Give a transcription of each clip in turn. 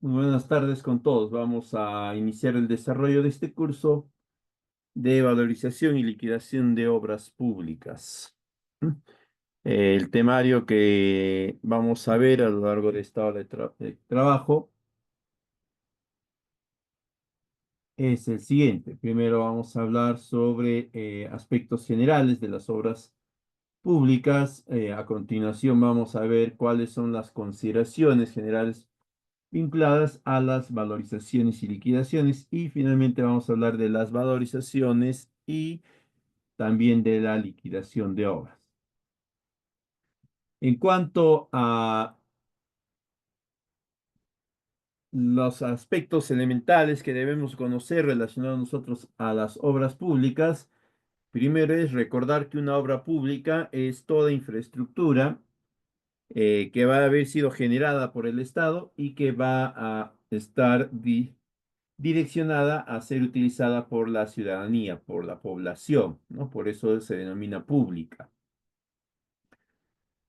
Muy buenas tardes con todos. Vamos a iniciar el desarrollo de este curso de valorización y liquidación de obras públicas. ¿Mm? El temario que vamos a ver a lo largo de esta hora de trabajo es el siguiente. Primero vamos a hablar sobre aspectos generales de las obras públicas. A continuación vamos a ver cuáles son las consideraciones generales vinculadas a las valorizaciones y liquidaciones. Y finalmente vamos a hablar de las valorizaciones y también de la liquidación de obras. En cuanto a los aspectos elementales que debemos conocer relacionados nosotros a las obras públicas, primero es recordar que una obra pública es toda infraestructura que va a haber sido generada por el Estado y que va a estar direccionada a ser utilizada por la ciudadanía, por la población, ¿no? Por eso se denomina pública.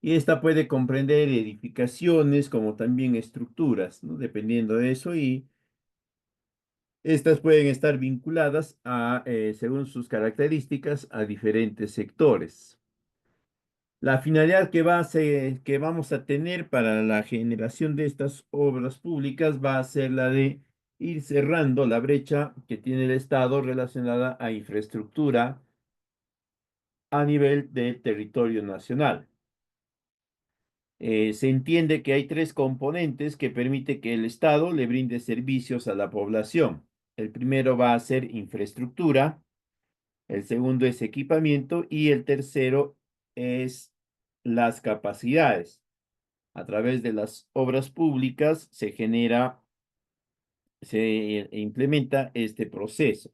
Y esta puede comprender edificaciones como también estructuras, ¿no? Dependiendo de eso, y estas pueden estar vinculadas según sus características, a diferentes sectores. La finalidad que vamos a tener para la generación de estas obras públicas va a ser la de ir cerrando la brecha que tiene el Estado relacionada a infraestructura a nivel del territorio nacional. Se entiende que hay tres componentes que permiten que el Estado le brinde servicios a la población. El primero va a ser infraestructura, el segundo es equipamiento y el tercero es las capacidades. A través de las obras públicas se implementa este proceso.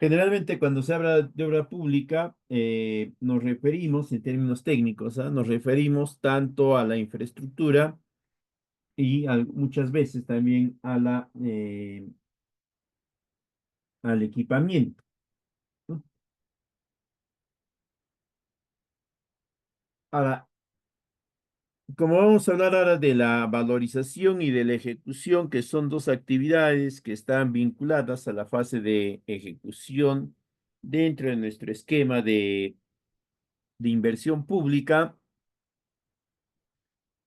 Generalmente cuando se habla de obra pública, nos referimos en términos técnicos, ¿ah? Nos referimos tanto a la infraestructura y muchas veces también al equipamiento, ¿no? Ahora, como vamos a hablar ahora de la valorización y de la ejecución, que son dos actividades que están vinculadas a la fase de ejecución dentro de nuestro esquema de inversión pública,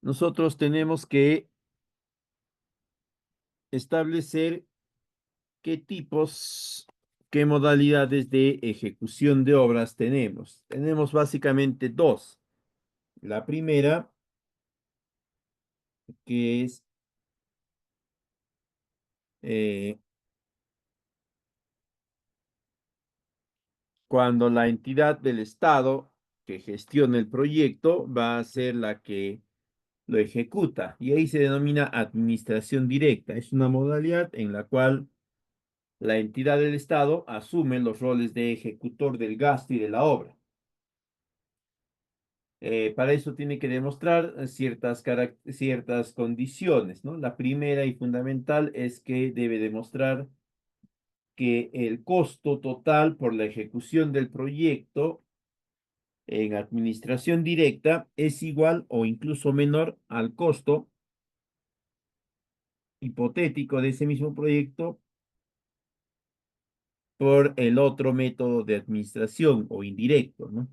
nosotros tenemos que establecer qué tipos, qué modalidades de ejecución de obras tenemos. Tenemos básicamente dos. La primera, que es eh, cuando la entidad del Estado que gestiona el proyecto va a ser la que lo ejecuta, y ahí se denomina administración directa. Es una modalidad en la cual la entidad del Estado asume los roles de ejecutor del gasto y de la obra. Para eso tiene que demostrar ciertas condiciones, ¿no? La primera y fundamental es que debe demostrar que el costo total por la ejecución del proyecto en administración directa es igual o incluso menor al costo hipotético de ese mismo proyecto por el otro método de administración o indirecto, ¿no?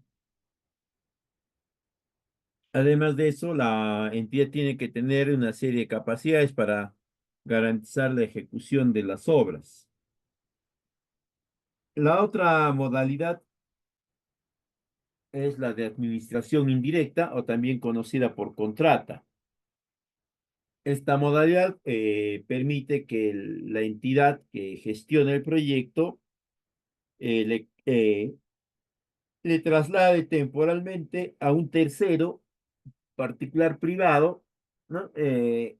Además de eso, la entidad tiene que tener una serie de capacidades para garantizar la ejecución de las obras. La otra modalidad es la de administración indirecta o también conocida por contrata. Esta modalidad permite que la entidad que gestiona el proyecto le traslade temporalmente a un tercero particular privado, ¿no? Que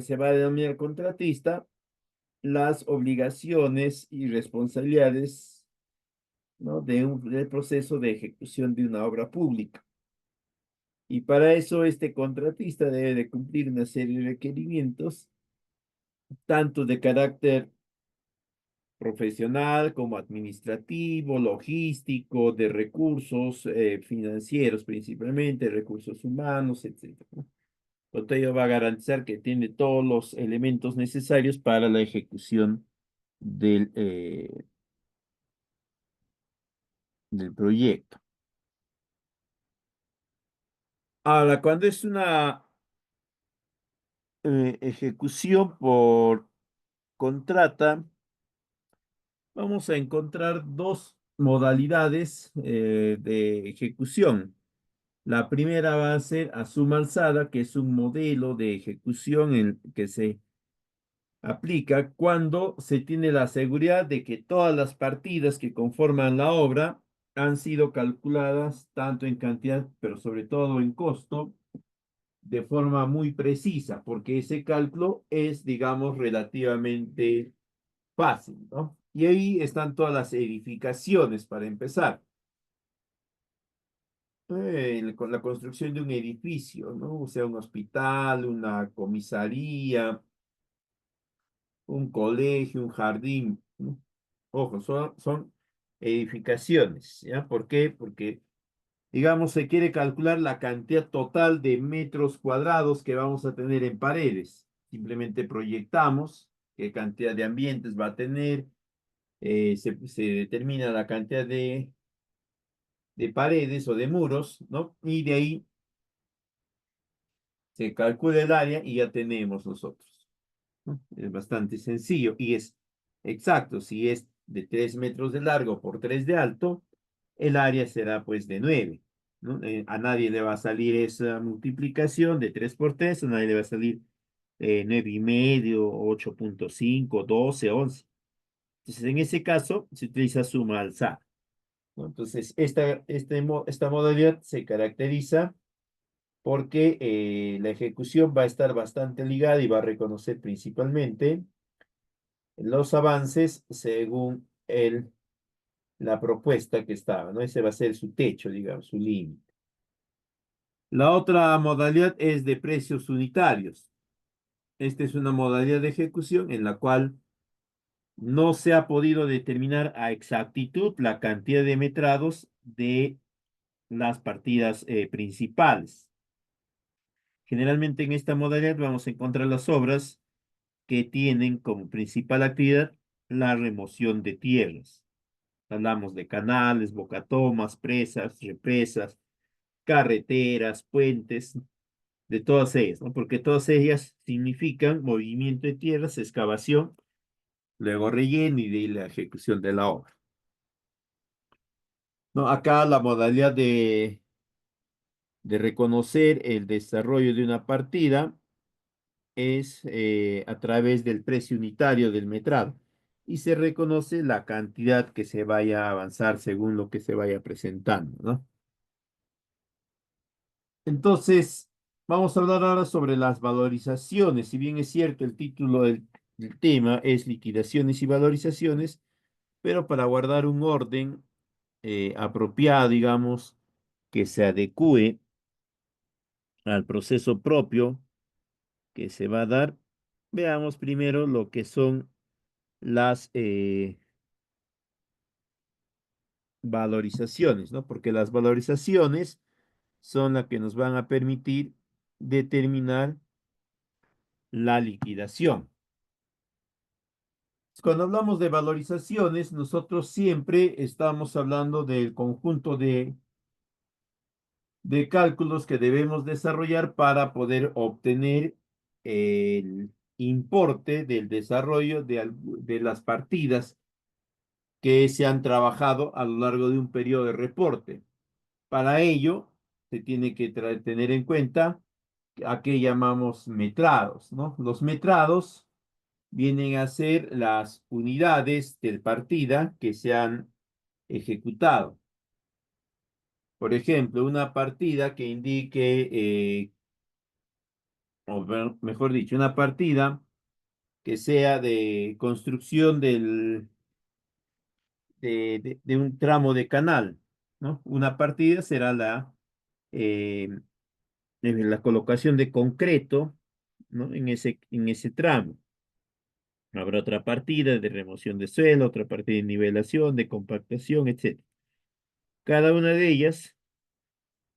se va a denominar contratista, las obligaciones y responsabilidades, ¿no? Del proceso de ejecución de una obra pública. Y para eso este contratista debe de cumplir una serie de requerimientos, tanto de carácter profesional como administrativo, logístico, de recursos financieros principalmente, recursos humanos, etcétera, ¿no? Por ello va a garantizar que tiene todos los elementos necesarios para la ejecución del proyecto. Ahora, cuando es una ejecución por contrata, vamos a encontrar dos modalidades de ejecución. La primera va a ser a suma alzada, que es un modelo de ejecución en que se aplica cuando se tiene la seguridad de que todas las partidas que conforman la obra han sido calculadas tanto en cantidad, pero sobre todo en costo, de forma muy precisa, porque ese cálculo es, digamos, relativamente fácil, ¿no? Y ahí están todas las edificaciones para empezar. Con la construcción de un edificio, ¿no? O sea, un hospital, una comisaría, un colegio, un jardín, ¿no? Ojo, son edificaciones, ¿ya? ¿Por qué? Porque, digamos, se quiere calcular la cantidad total de metros cuadrados que vamos a tener en paredes. Simplemente proyectamos qué cantidad de ambientes va a tener, se determina la cantidad de paredes o de muros, ¿no? Y de ahí se calcula el área y ya tenemos nosotros, ¿no? Es bastante sencillo y es exacto. Si es de 3 metros de largo por 3 de alto, el área será pues de 9, ¿no? A nadie le va a salir esa multiplicación de 3 por 3, a nadie le va a salir 9,5, 8,5, 12, 11. Entonces, en ese caso, se utiliza suma alzada, ¿no? Entonces, esta modalidad se caracteriza porque la ejecución va a estar bastante ligada y va a reconocer principalmente los avances según la propuesta que estaba, ¿no? Ese va a ser su techo, digamos, su límite. La otra modalidad es de precios unitarios. Esta es una modalidad de ejecución en la cual no se ha podido determinar a exactitud la cantidad de metrados de las partidas principales. Generalmente en esta modalidad vamos a encontrar las obras que tienen como principal actividad la remoción de tierras. Hablamos de canales, bocatomas, presas, represas, carreteras, puentes, de todas ellas, ¿no? Porque todas ellas significan movimiento de tierras, excavación, luego relleno y de la ejecución de la obra. ¿No? Acá la modalidad de reconocer el desarrollo de una partida es a través del precio unitario del metrado y se reconoce la cantidad que se vaya a avanzar según lo que se vaya presentando, ¿no? Entonces, vamos a hablar ahora sobre las valorizaciones. Si bien es cierto, el título del tema es liquidaciones y valorizaciones, pero para guardar un orden apropiado, digamos, que se adecue al proceso propio que se va a dar, veamos primero lo que son las valorizaciones, ¿no? Porque las valorizaciones son las que nos van a permitir determinar la liquidación. Cuando hablamos de valorizaciones, nosotros siempre estamos hablando del conjunto de cálculos que debemos desarrollar para poder obtener el importe del desarrollo de las partidas que se han trabajado a lo largo de un periodo de reporte. Para ello, se tiene que tener en cuenta a qué llamamos metrados, ¿no? Los metrados vienen a ser las unidades del partida que se han ejecutado. Por ejemplo, una partida que indique, mejor dicho, una partida que sea de construcción de un tramo de canal, ¿no? Una partida será la colocación de concreto, ¿no? En ese tramo. Habrá otra partida de remoción de suelo, otra partida de nivelación, de compactación, etc. Cada una de ellas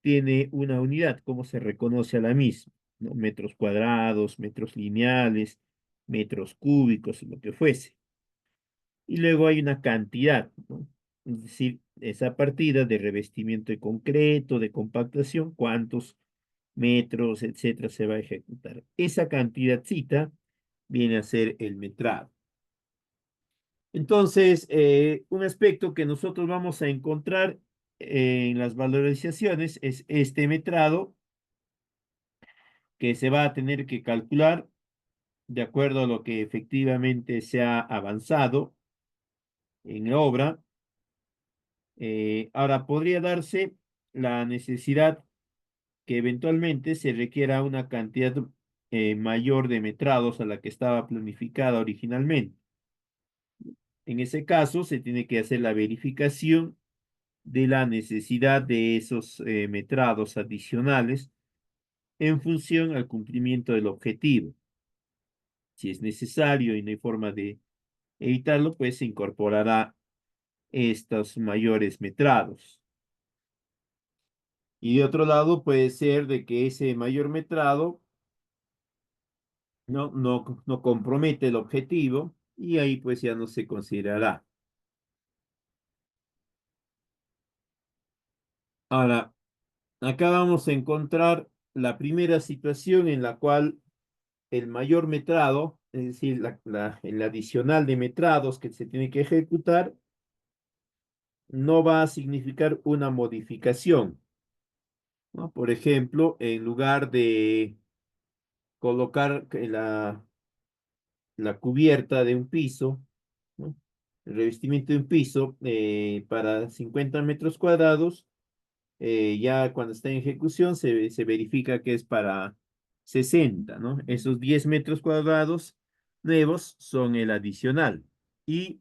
tiene una unidad, cómo se reconoce a la misma. ¿no? Metros cuadrados, metros lineales, metros cúbicos, lo que fuese. Y luego hay una cantidad, ¿no? Es decir, esa partida de revestimiento de concreto, de compactación, cuántos metros, etcétera, se va a ejecutar. Esa cantidadcita viene a ser el metrado. Entonces, un aspecto que nosotros vamos a encontrar en las valorizaciones es este metrado que se va a tener que calcular de acuerdo a lo que efectivamente se ha avanzado en la obra. Ahora, podría darse la necesidad que eventualmente se requiera una cantidad mayor de metrados a la que estaba planificada originalmente. En ese caso, se tiene que hacer la verificación de la necesidad de esos metrados adicionales en función al cumplimiento del objetivo. Si es necesario y no hay forma de evitarlo, pues se incorporará estos mayores metrados. Y de otro lado puede ser de que ese mayor metrado no compromete el objetivo y ahí pues ya no se considerará. Ahora, acá vamos a encontrar la primera situación en la cual el mayor metrado, es decir, el adicional de metrados que se tiene que ejecutar, no va a significar una modificación, ¿no? Por ejemplo, en lugar de colocar la cubierta de un piso, ¿no? El revestimiento de un piso para 50 metros cuadrados, ya cuando está en ejecución se verifica que es para 60, ¿no? Esos 10 metros cuadrados nuevos son el adicional. Y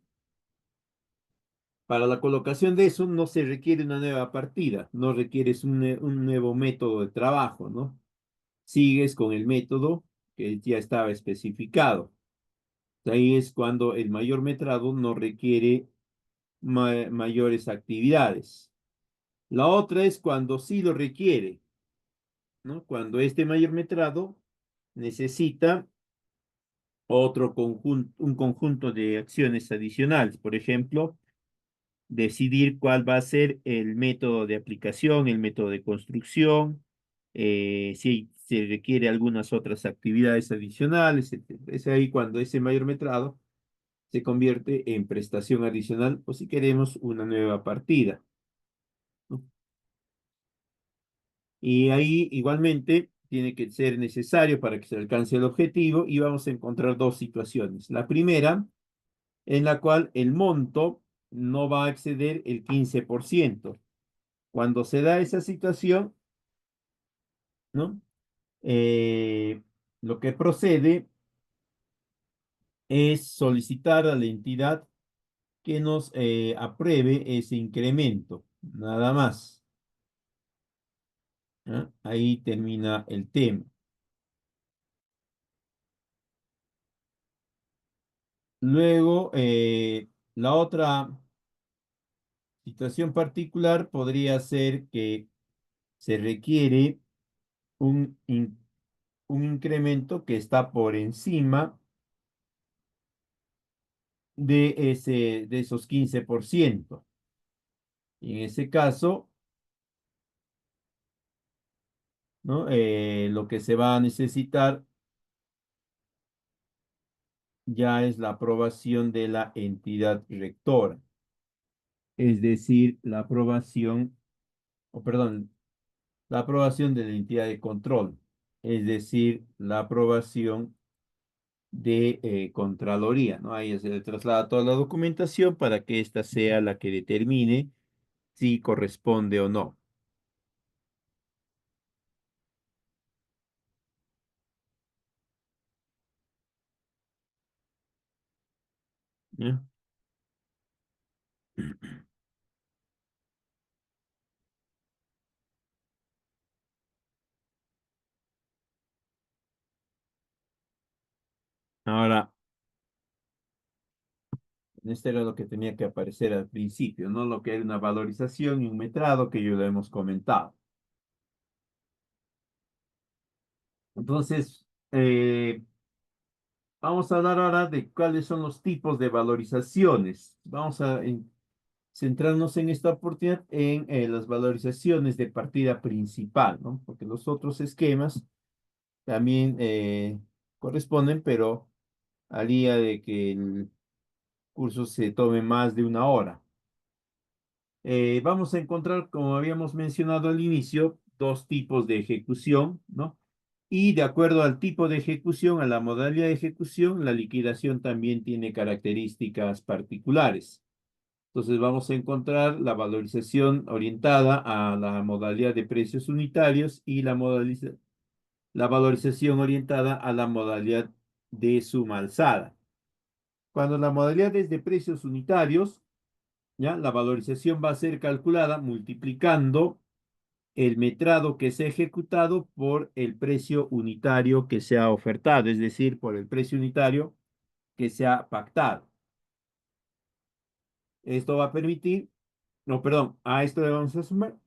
para la colocación de eso no se requiere una nueva partida, no requieres un nuevo método de trabajo, ¿no? Sigues con el método que ya estaba especificado. Ahí es cuando el mayor metrado no requiere mayores actividades. La otra es cuando sí lo requiere, ¿no? Cuando este mayor metrado necesita un conjunto de acciones adicionales. Por ejemplo, decidir cuál va a ser el método de aplicación, el método de construcción, si se requiere algunas otras actividades adicionales, etc. Es ahí cuando ese mayor metrado se convierte en prestación adicional o si queremos una nueva partida, ¿no? Y ahí igualmente tiene que ser necesario para que se alcance el objetivo y vamos a encontrar dos situaciones. La primera, en la cual el monto no va a exceder el 15%. Cuando se da esa situación, ¿no? Eh, lo que procede es solicitar a la entidad que nos apruebe ese incremento, nada más. ¿Ah? Ahí termina el tema. Luego, la otra situación particular podría ser que se requiere un, in- un incremento que está por encima de esos 15%. Y en ese caso, ¿no? Lo que se va a necesitar ya es la aprobación de la entidad rectora, es decir, la aprobación, o perdón, la aprobación de la entidad de control, es decir, la aprobación de Contraloría, ¿no? Ahí se le traslada toda la documentación para que ésta sea la que determine si corresponde o no. ¿Ya? Ahora, esto era lo que tenía que aparecer al principio, ¿no? Lo que era una valorización y un metrado que ya lo hemos comentado. Entonces, vamos a hablar ahora de cuáles son los tipos de valorizaciones. Vamos a centrarnos en esta oportunidad en las valorizaciones de partida principal, ¿no? Porque los otros esquemas también corresponden, pero haría de que el curso se tome más de una hora. Vamos a encontrar, como habíamos mencionado al inicio, dos tipos de ejecución, ¿no? Y de acuerdo al tipo de ejecución, a la modalidad de ejecución, la liquidación también tiene características particulares. Entonces vamos a encontrar la valorización orientada a la modalidad de precios unitarios y la valorización orientada a la modalidad de suma alzada. Cuando la modalidad es de precios unitarios, ¿ya? La valorización va a ser calculada multiplicando el metrado que se ha ejecutado por el precio unitario que se ha ofertado, es decir, por el precio unitario que se ha pactado. Esto va a permitir, no, perdón, a esto le vamos a sumar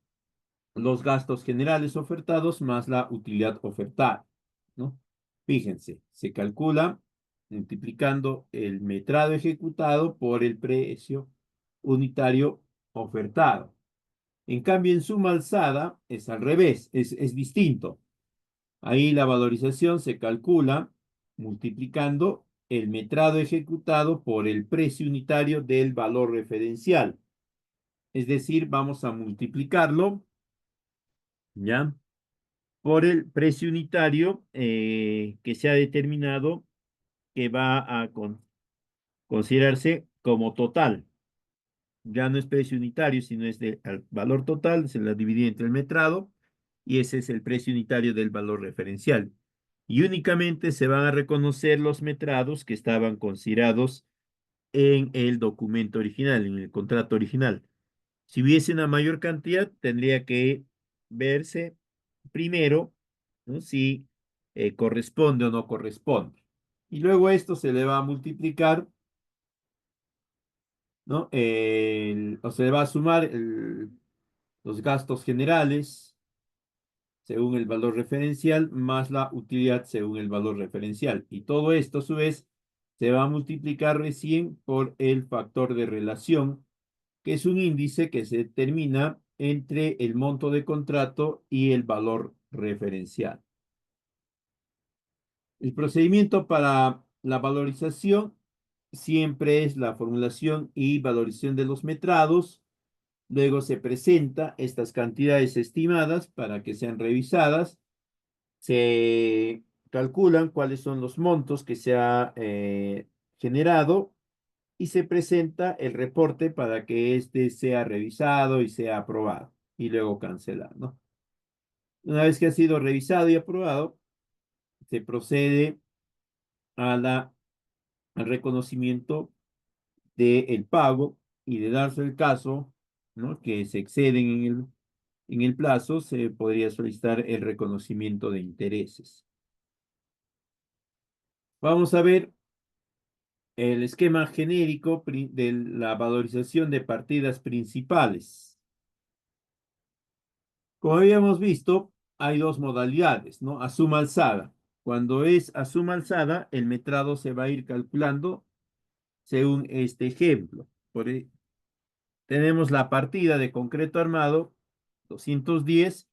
los gastos generales ofertados más la utilidad ofertada, ¿no? Fíjense, se calcula multiplicando el metrado ejecutado por el precio unitario ofertado. En cambio, en suma alzada es al revés, es distinto. Ahí la valorización se calcula multiplicando el metrado ejecutado por el precio unitario del valor referencial. Es decir, vamos a multiplicarlo, ¿ya? Por el precio unitario que se ha determinado que va a considerarse como total. Ya no es precio unitario, sino es del valor total, se la divide entre el metrado y ese es el precio unitario del valor referencial. Y únicamente se van a reconocer los metrados que estaban considerados en el documento original, en el contrato original. Si hubiese una mayor cantidad, tendría que verse primero, ¿no? Si corresponde o no corresponde. Y luego esto se le va a multiplicar, ¿no? O se le va a sumar los gastos generales según el valor referencial más la utilidad según el valor referencial. Y todo esto, a su vez, se va a multiplicar recién por el factor de relación, que es un índice que se determina entre el monto de contrato y el valor referencial. El procedimiento para la valorización siempre es la formulación y valorización de los metrados. Luego se presenta estas cantidades estimadas para que sean revisadas. Se calculan cuáles son los montos que se ha generado y se presenta el reporte para que éste sea revisado y sea aprobado y luego cancelado, ¿no? Una vez que ha sido revisado y aprobado, se procede al reconocimiento del pago y de darse el caso, ¿no? Que se exceden en el plazo, se podría solicitar el reconocimiento de intereses. Vamos a ver el esquema genérico de la valorización de partidas principales. Como habíamos visto, hay dos modalidades, ¿no? A suma alzada. Cuando es a suma alzada, el metrado se va a ir calculando según este ejemplo. Tenemos la partida de concreto armado, 210.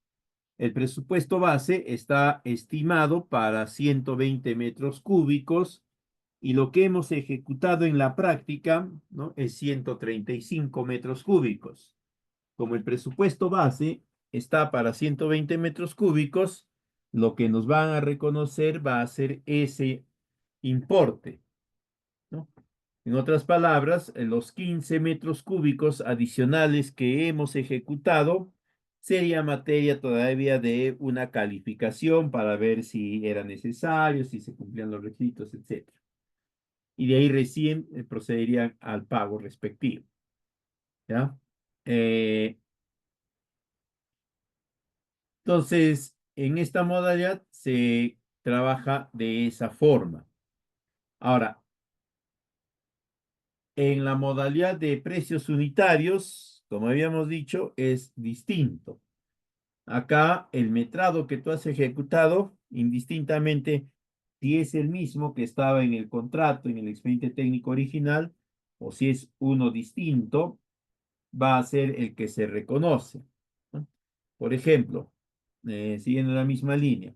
El presupuesto base está estimado para 120 metros cúbicos y lo que hemos ejecutado en la práctica, ¿no? Es 135 metros cúbicos. Como el presupuesto base está para 120 metros cúbicos, lo que nos van a reconocer va a ser ese importe, ¿no? En otras palabras, los 15 metros cúbicos adicionales que hemos ejecutado sería materia todavía de una calificación para ver si era necesario, si se cumplían los requisitos, etcétera. Y de ahí recién procederían al pago respectivo, ¿ya? Eh, entonces, en esta modalidad se trabaja de esa forma. Ahora, en la modalidad de precios unitarios, como habíamos dicho, es distinto. Acá el metrado que tú has ejecutado, indistintamente si es el mismo que estaba en el contrato, en el expediente técnico original, o si es uno distinto, va a ser el que se reconoce, ¿no? Por ejemplo, siguiendo la misma línea,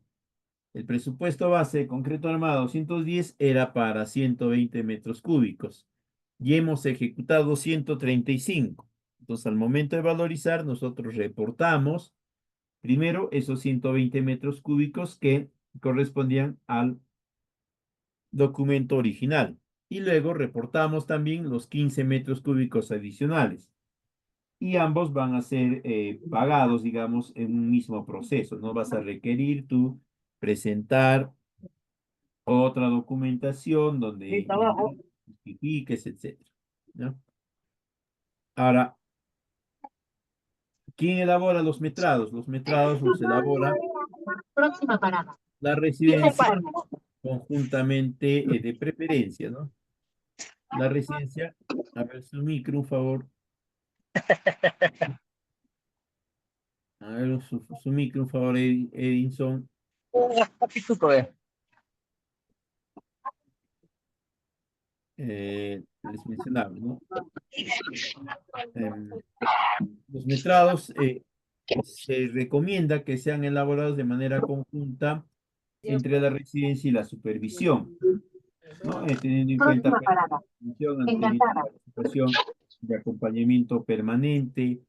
el presupuesto base de concreto armado 210 era para 120 metros cúbicos y hemos ejecutado 135. Entonces, al momento de valorizar, nosotros reportamos primero esos 120 metros cúbicos que correspondían al documento original y luego reportamos también los 15 metros cúbicos adicionales y ambos van a ser pagados, digamos, en un mismo proceso. No vas a requerir tú presentar otra documentación donde justifiques, etcétera, ¿no? Ahora, ¿quién elabora los metrados? Los metrados los elabora Próxima parada. la Cierre residencia cuadro. conjuntamente de preferencia, ¿no? La residencia, a ver su micro, un favor. A ver su micro, un favor, Edinson. Pituco, Les mencionaba, ¿no? Em, los metrados se recomienda que sean elaborados de manera conjunta entre la residencia y la supervisión, ¿no? Teniendo en cuenta Próxima pues, la parada. supervisión al tener Encantada. una situación de acompañamiento permanente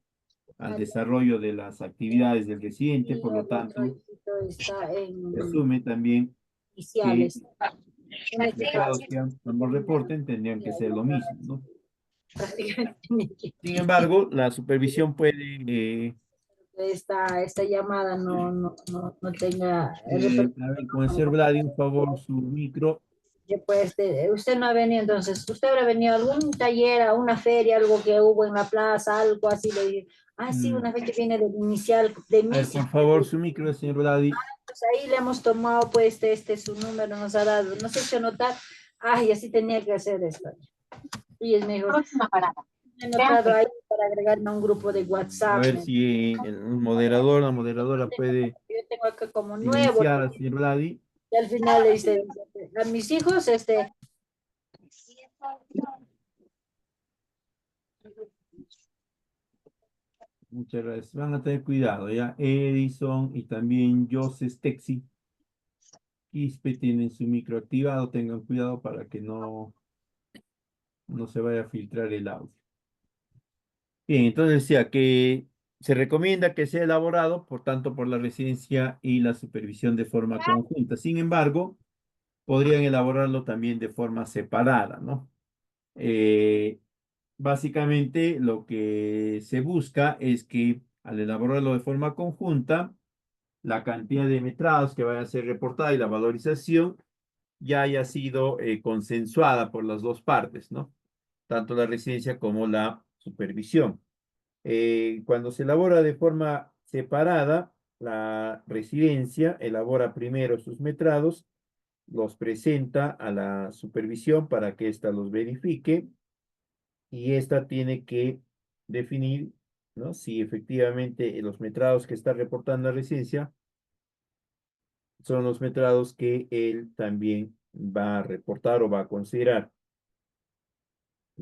al desarrollo de las actividades del residente, Y por lo el otro tanto, hijito está se en asume también que iniciales. los metrados que ambos reporten tendrían que ser lo mismo, ¿no? Prácticamente Sin embargo, la supervisión puede, esta llamada no tenga repercusión. a ver, con el señor Vladi, un favor, su micro. Pues usted no ha venido, entonces, usted habrá venido a algún taller, a una feria, algo que hubo en la plaza, algo así, le dije, ah, sí, mm, una fecha viene del inicial, de a ver, MISI, por favor, su micro, señor Vladi. pues ahí le hemos tomado, pues, su número nos ha dado, no sé si anotar, ay, así tenía que hacer esto. Y es mejor. Próxima parada. He anotado ahí para agregarme a un grupo de A WhatsApp. ver si el moderador, la moderadora puede Yo tengo acá como nuevo, silenciar al señor Vladi. y al final le dice, a mis hijos, Muchas gracias. Van a tener cuidado, ¿ya? Edison y también Joseph Texi Quispe tienen su micro activado. Tengan cuidado para que no se vaya a filtrar el audio. Bien, entonces decía que se recomienda que sea elaborado, por tanto, por la residencia y la supervisión de forma conjunta. Sin embargo, podrían elaborarlo también de forma separada, ¿no? Eh, Básicamente, lo que se busca es que al elaborarlo de forma conjunta, la cantidad de metrados que vaya a ser reportada y la valorización ya haya sido consensuada por las dos partes, ¿no? Tanto la residencia como la supervisión. Cuando se elabora de forma separada, la residencia elabora primero sus metrados, los presenta a la supervisión para que ésta los verifique y ésta tiene que definir, ¿no? Si efectivamente los metrados que está reportando la residencia son los metrados que él también va a reportar o va a considerar,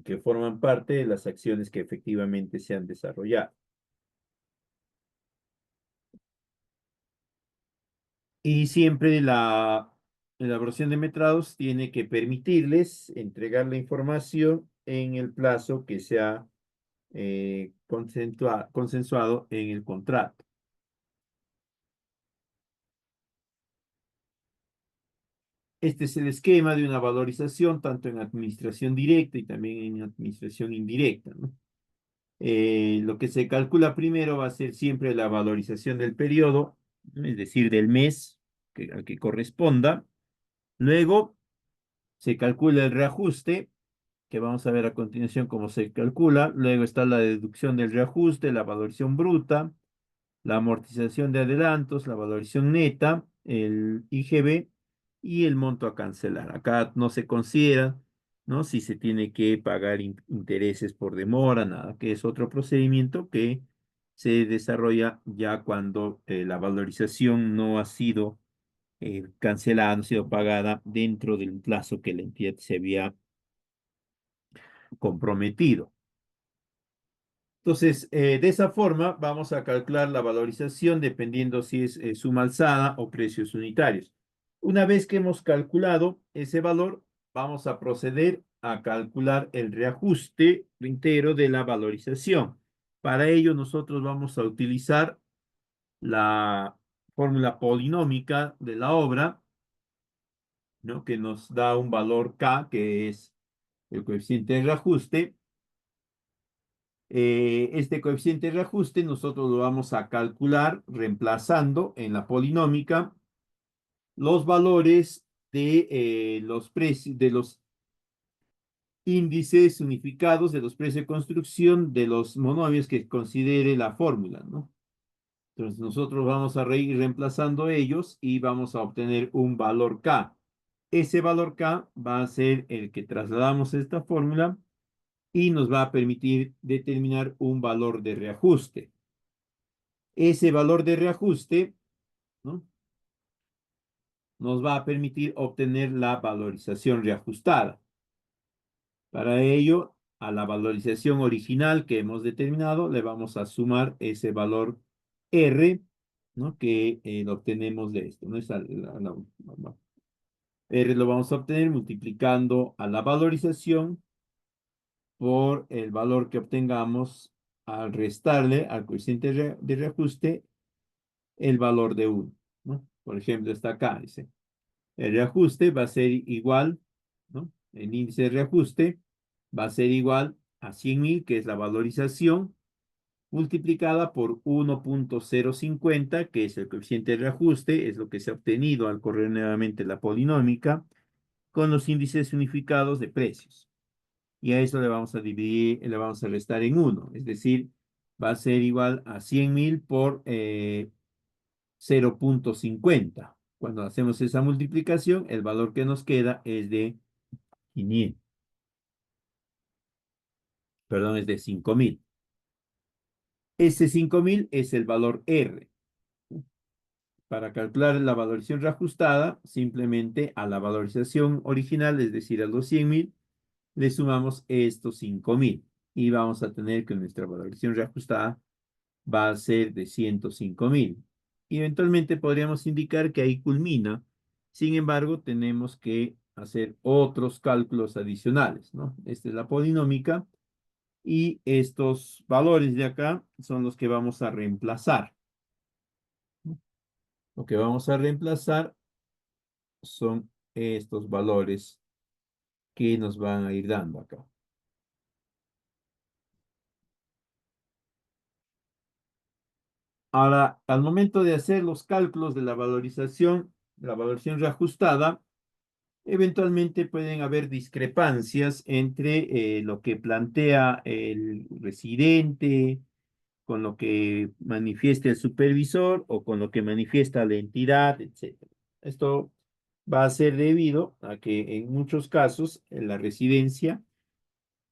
que forman parte de las acciones que efectivamente se han desarrollado. Y siempre la elaboración de metrados tiene que permitirles entregar la información en el plazo que se ha consensuado en el contrato. Este es el esquema de una valorización tanto en administración directa y también en administración indirecta, ¿no? Lo que se calcula primero va a ser siempre la valorización del periodo, ¿no? Es decir, del mes al que corresponda. Luego se calcula el reajuste, que vamos a ver a continuación cómo se calcula. Luego está la deducción del reajuste, la valorización bruta, la amortización de adelantos, la valorización neta, el IGB y el monto a cancelar. Acá no se considera, ¿no? Si se tiene que pagar intereses por demora, nada, que es otro procedimiento que se desarrolla ya cuando la valorización no ha sido cancelada, no ha sido pagada dentro del plazo que la entidad se había comprometido. Entonces, de esa forma vamos a calcular la valorización dependiendo si es suma alzada o precios unitarios. Una vez que hemos calculado ese valor, vamos a proceder a calcular el reajuste entero de la valorización. Para ello, nosotros vamos a utilizar la fórmula polinómica de la obra, ¿no? Que nos da un valor K, que es el coeficiente de reajuste. Este coeficiente de reajuste nosotros lo vamos a calcular reemplazando en la polinómica los valores de los precios, de los índices unificados de los precios de construcción de los monomios que considere la fórmula, ¿no? Entonces nosotros vamos a ir reemplazando ellos y vamos a obtener un valor K. Ese valor K va a ser el que trasladamos a esta fórmula y nos va a permitir determinar un valor de reajuste. Ese valor de reajuste, ¿no? Nos va a permitir obtener la valorización reajustada. Para ello, a la valorización original que hemos determinado, le vamos a sumar ese valor R, ¿no? Que lo obtenemos de esto, ¿no? R lo vamos a obtener multiplicando a la valorización por el valor que obtengamos al restarle al coeficiente de reajuste el valor de 1, ¿no? Por ejemplo, está acá, dice, el reajuste va a ser igual, ¿no? El índice de reajuste va a ser igual a 100.000, que es la valorización, multiplicada por 1.050, que es el coeficiente de reajuste, es lo que se ha obtenido al correr nuevamente la polinómica, con los índices unificados de precios. Y a eso le vamos a dividir, le vamos a restar en 1, es decir, va a ser igual a 100.000 por 0.50. Cuando hacemos esa multiplicación, el valor que nos queda es de 500. Perdón, es de 5.000. Ese 5.000 es el valor R. Para calcular la valorización reajustada, simplemente a la valorización original, es decir, a los 100.000, le sumamos estos 5.000 y vamos a tener que nuestra valorización reajustada va a ser de 105.000. Y eventualmente podríamos indicar que ahí culmina. Sin embargo, tenemos que hacer otros cálculos adicionales, ¿no? Esta es la polinómica y estos valores de acá son los que vamos a reemplazar. Lo que vamos a reemplazar son estos valores que nos van a ir dando acá. Ahora, al momento de hacer los cálculos de la valorización reajustada, eventualmente pueden haber discrepancias entre lo que plantea el residente, con lo que manifiesta el supervisor o con lo que manifiesta la entidad, etc. Esto va a ser debido a que en muchos casos la residencia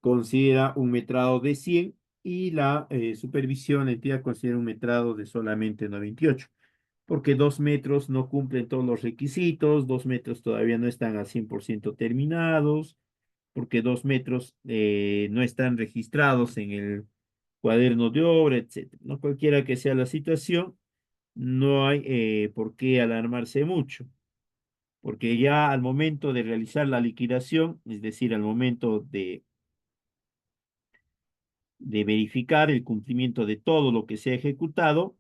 considera un metrado de 100 y la supervisión, la entidad considera un metrado de solamente 98, porque 2 metros no cumplen todos los requisitos, 2 metros todavía no están al 100% terminados, porque 2 metros no están registrados en el cuaderno de obra, etcétera. No cualquiera que sea la situación, no hay por qué alarmarse mucho, porque ya al momento de realizar la liquidación, es decir, al momento de verificar el cumplimiento de todo lo que se ha ejecutado,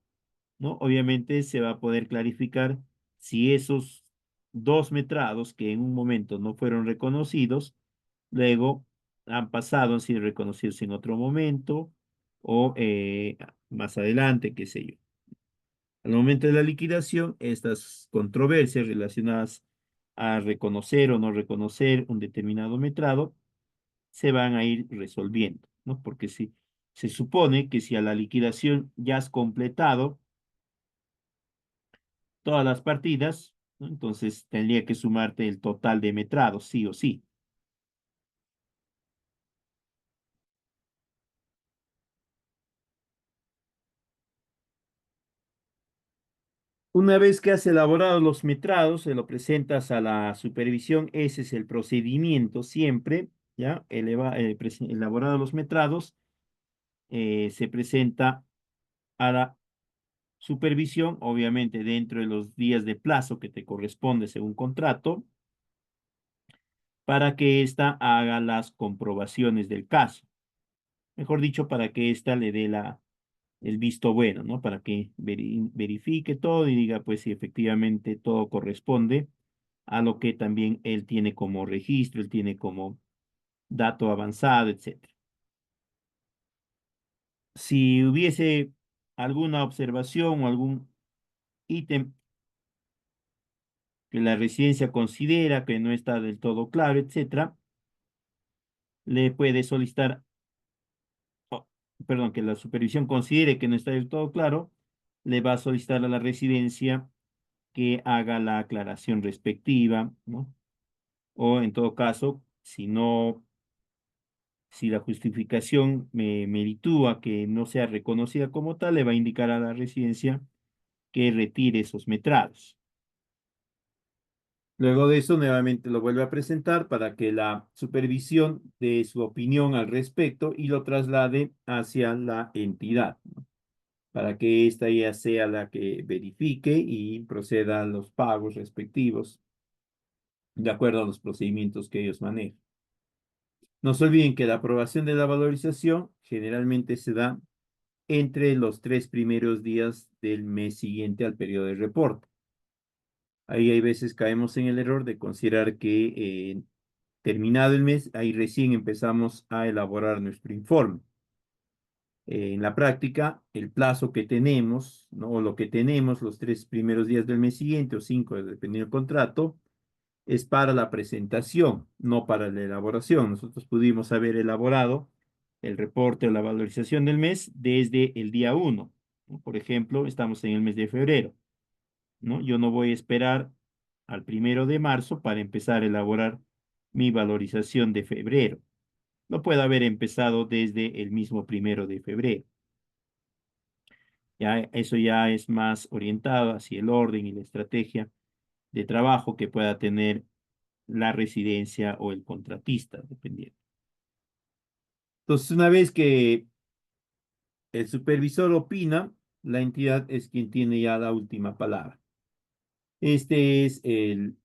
¿no? Obviamente se va a poder clarificar si esos 2 metrados que en un momento no fueron reconocidos, luego han pasado, han sido reconocidos en otro momento o más adelante, qué sé yo. Al momento de la liquidación, estas controversias relacionadas a reconocer o no reconocer un determinado metrado se van a ir resolviendo, ¿no? Porque si se supone que si a la liquidación ya has completado todas las partidas, ¿no? Entonces tendría que sumarte el total de metrados, sí o sí. Una vez que has elaborado los metrados, se lo presentas a la supervisión. Ese es el procedimiento siempre, ¿ya? Elaborado los metrados, se presenta a la supervisión, obviamente dentro de los días de plazo que te corresponde según contrato, para que ésta haga las comprobaciones del caso. Mejor dicho, para que ésta le dé el visto bueno, ¿no? Para que verifique todo y diga, pues, si efectivamente todo corresponde a lo que también él tiene como registro, él tiene como dato avanzado, etcétera. Si hubiese alguna observación o algún ítem que la residencia considera que no está del todo claro, etcétera, le puede solicitar, oh, perdón, que la supervisión considere que no está del todo claro, le va a solicitar a la residencia que haga la aclaración respectiva, ¿no? O en todo caso, si no, si la justificación me meritúa que no sea reconocida como tal, le va a indicar a la residencia que retire esos metrados. Luego de eso, nuevamente lo vuelve a presentar para que la supervisión dé su opinión al respecto y lo traslade hacia la entidad, ¿no? Para que ésta ya sea la que verifique y proceda a los pagos respectivos de acuerdo a los procedimientos que ellos manejan. No se olviden que la aprobación de la valorización generalmente se da entre los 3 primeros días del mes siguiente al periodo de reporte. Ahí hay veces caemos en el error de considerar que terminado el mes, ahí recién empezamos a elaborar nuestro informe. En la práctica, el plazo que tenemos, ¿no? O lo que tenemos los 3 primeros días del mes siguiente o 5, dependiendo del contrato, es para la presentación, no para la elaboración. Nosotros pudimos haber elaborado el reporte o la valorización del mes desde el día 1, ¿no? Por ejemplo, estamos en el mes de febrero, ¿no? Yo no voy a esperar al 1 de marzo para empezar a elaborar mi valorización de febrero. No puedo haber empezado desde el mismo 1 de febrero. Ya, eso ya es más orientado hacia el orden y la estrategia de trabajo que pueda tener la residencia o el contratista, dependiendo. Entonces, una vez que el supervisor opina, la entidad es quien tiene ya la última palabra. Este es el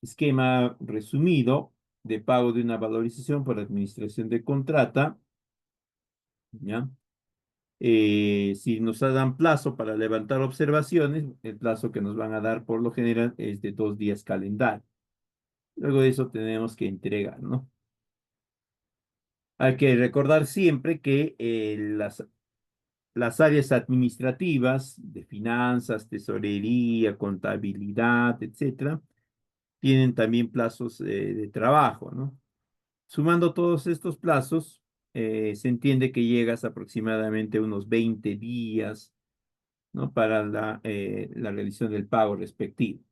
esquema resumido de pago de una valorización por administración de contrata, ¿ya? Si nos dan plazo para levantar observaciones, el plazo que nos van a dar por lo general es de 2 días calendario. Luego de eso tenemos que entregar, ¿no? Hay que recordar siempre que las áreas administrativas de finanzas, tesorería, contabilidad, etcétera, tienen también plazos de trabajo, ¿no? Sumando todos estos plazos, se entiende que llegas aproximadamente a unos 20 días, ¿no? Para la realización del pago respectivo.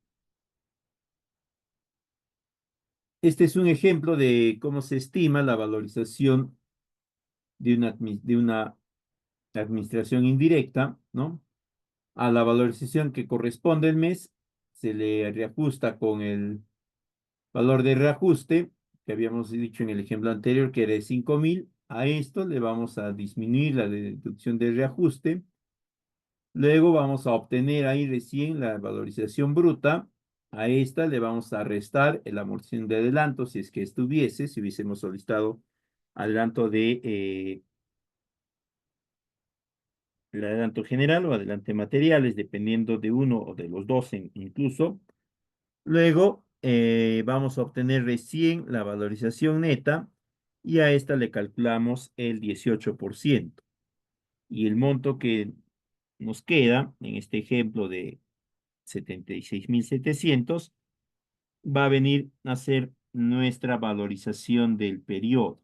Este es un ejemplo de cómo se estima la valorización de una administración indirecta, ¿no? A la valorización que corresponde el mes, se le reajusta con el valor de reajuste, que habíamos dicho en el ejemplo anterior, que era de 5.000. A esto le vamos a disminuir la deducción de reajuste. Luego vamos a obtener ahí recién la valorización bruta. A esta le vamos a restar la amortización de adelanto, si es que estuviese, si hubiésemos solicitado adelanto el adelanto general o adelante materiales, dependiendo de uno o de los dos incluso. Luego vamos a obtener recién la valorización neta y a esta le calculamos el 18%. Y el monto que nos queda en este ejemplo de 76.700 va a venir a ser nuestra valorización del periodo.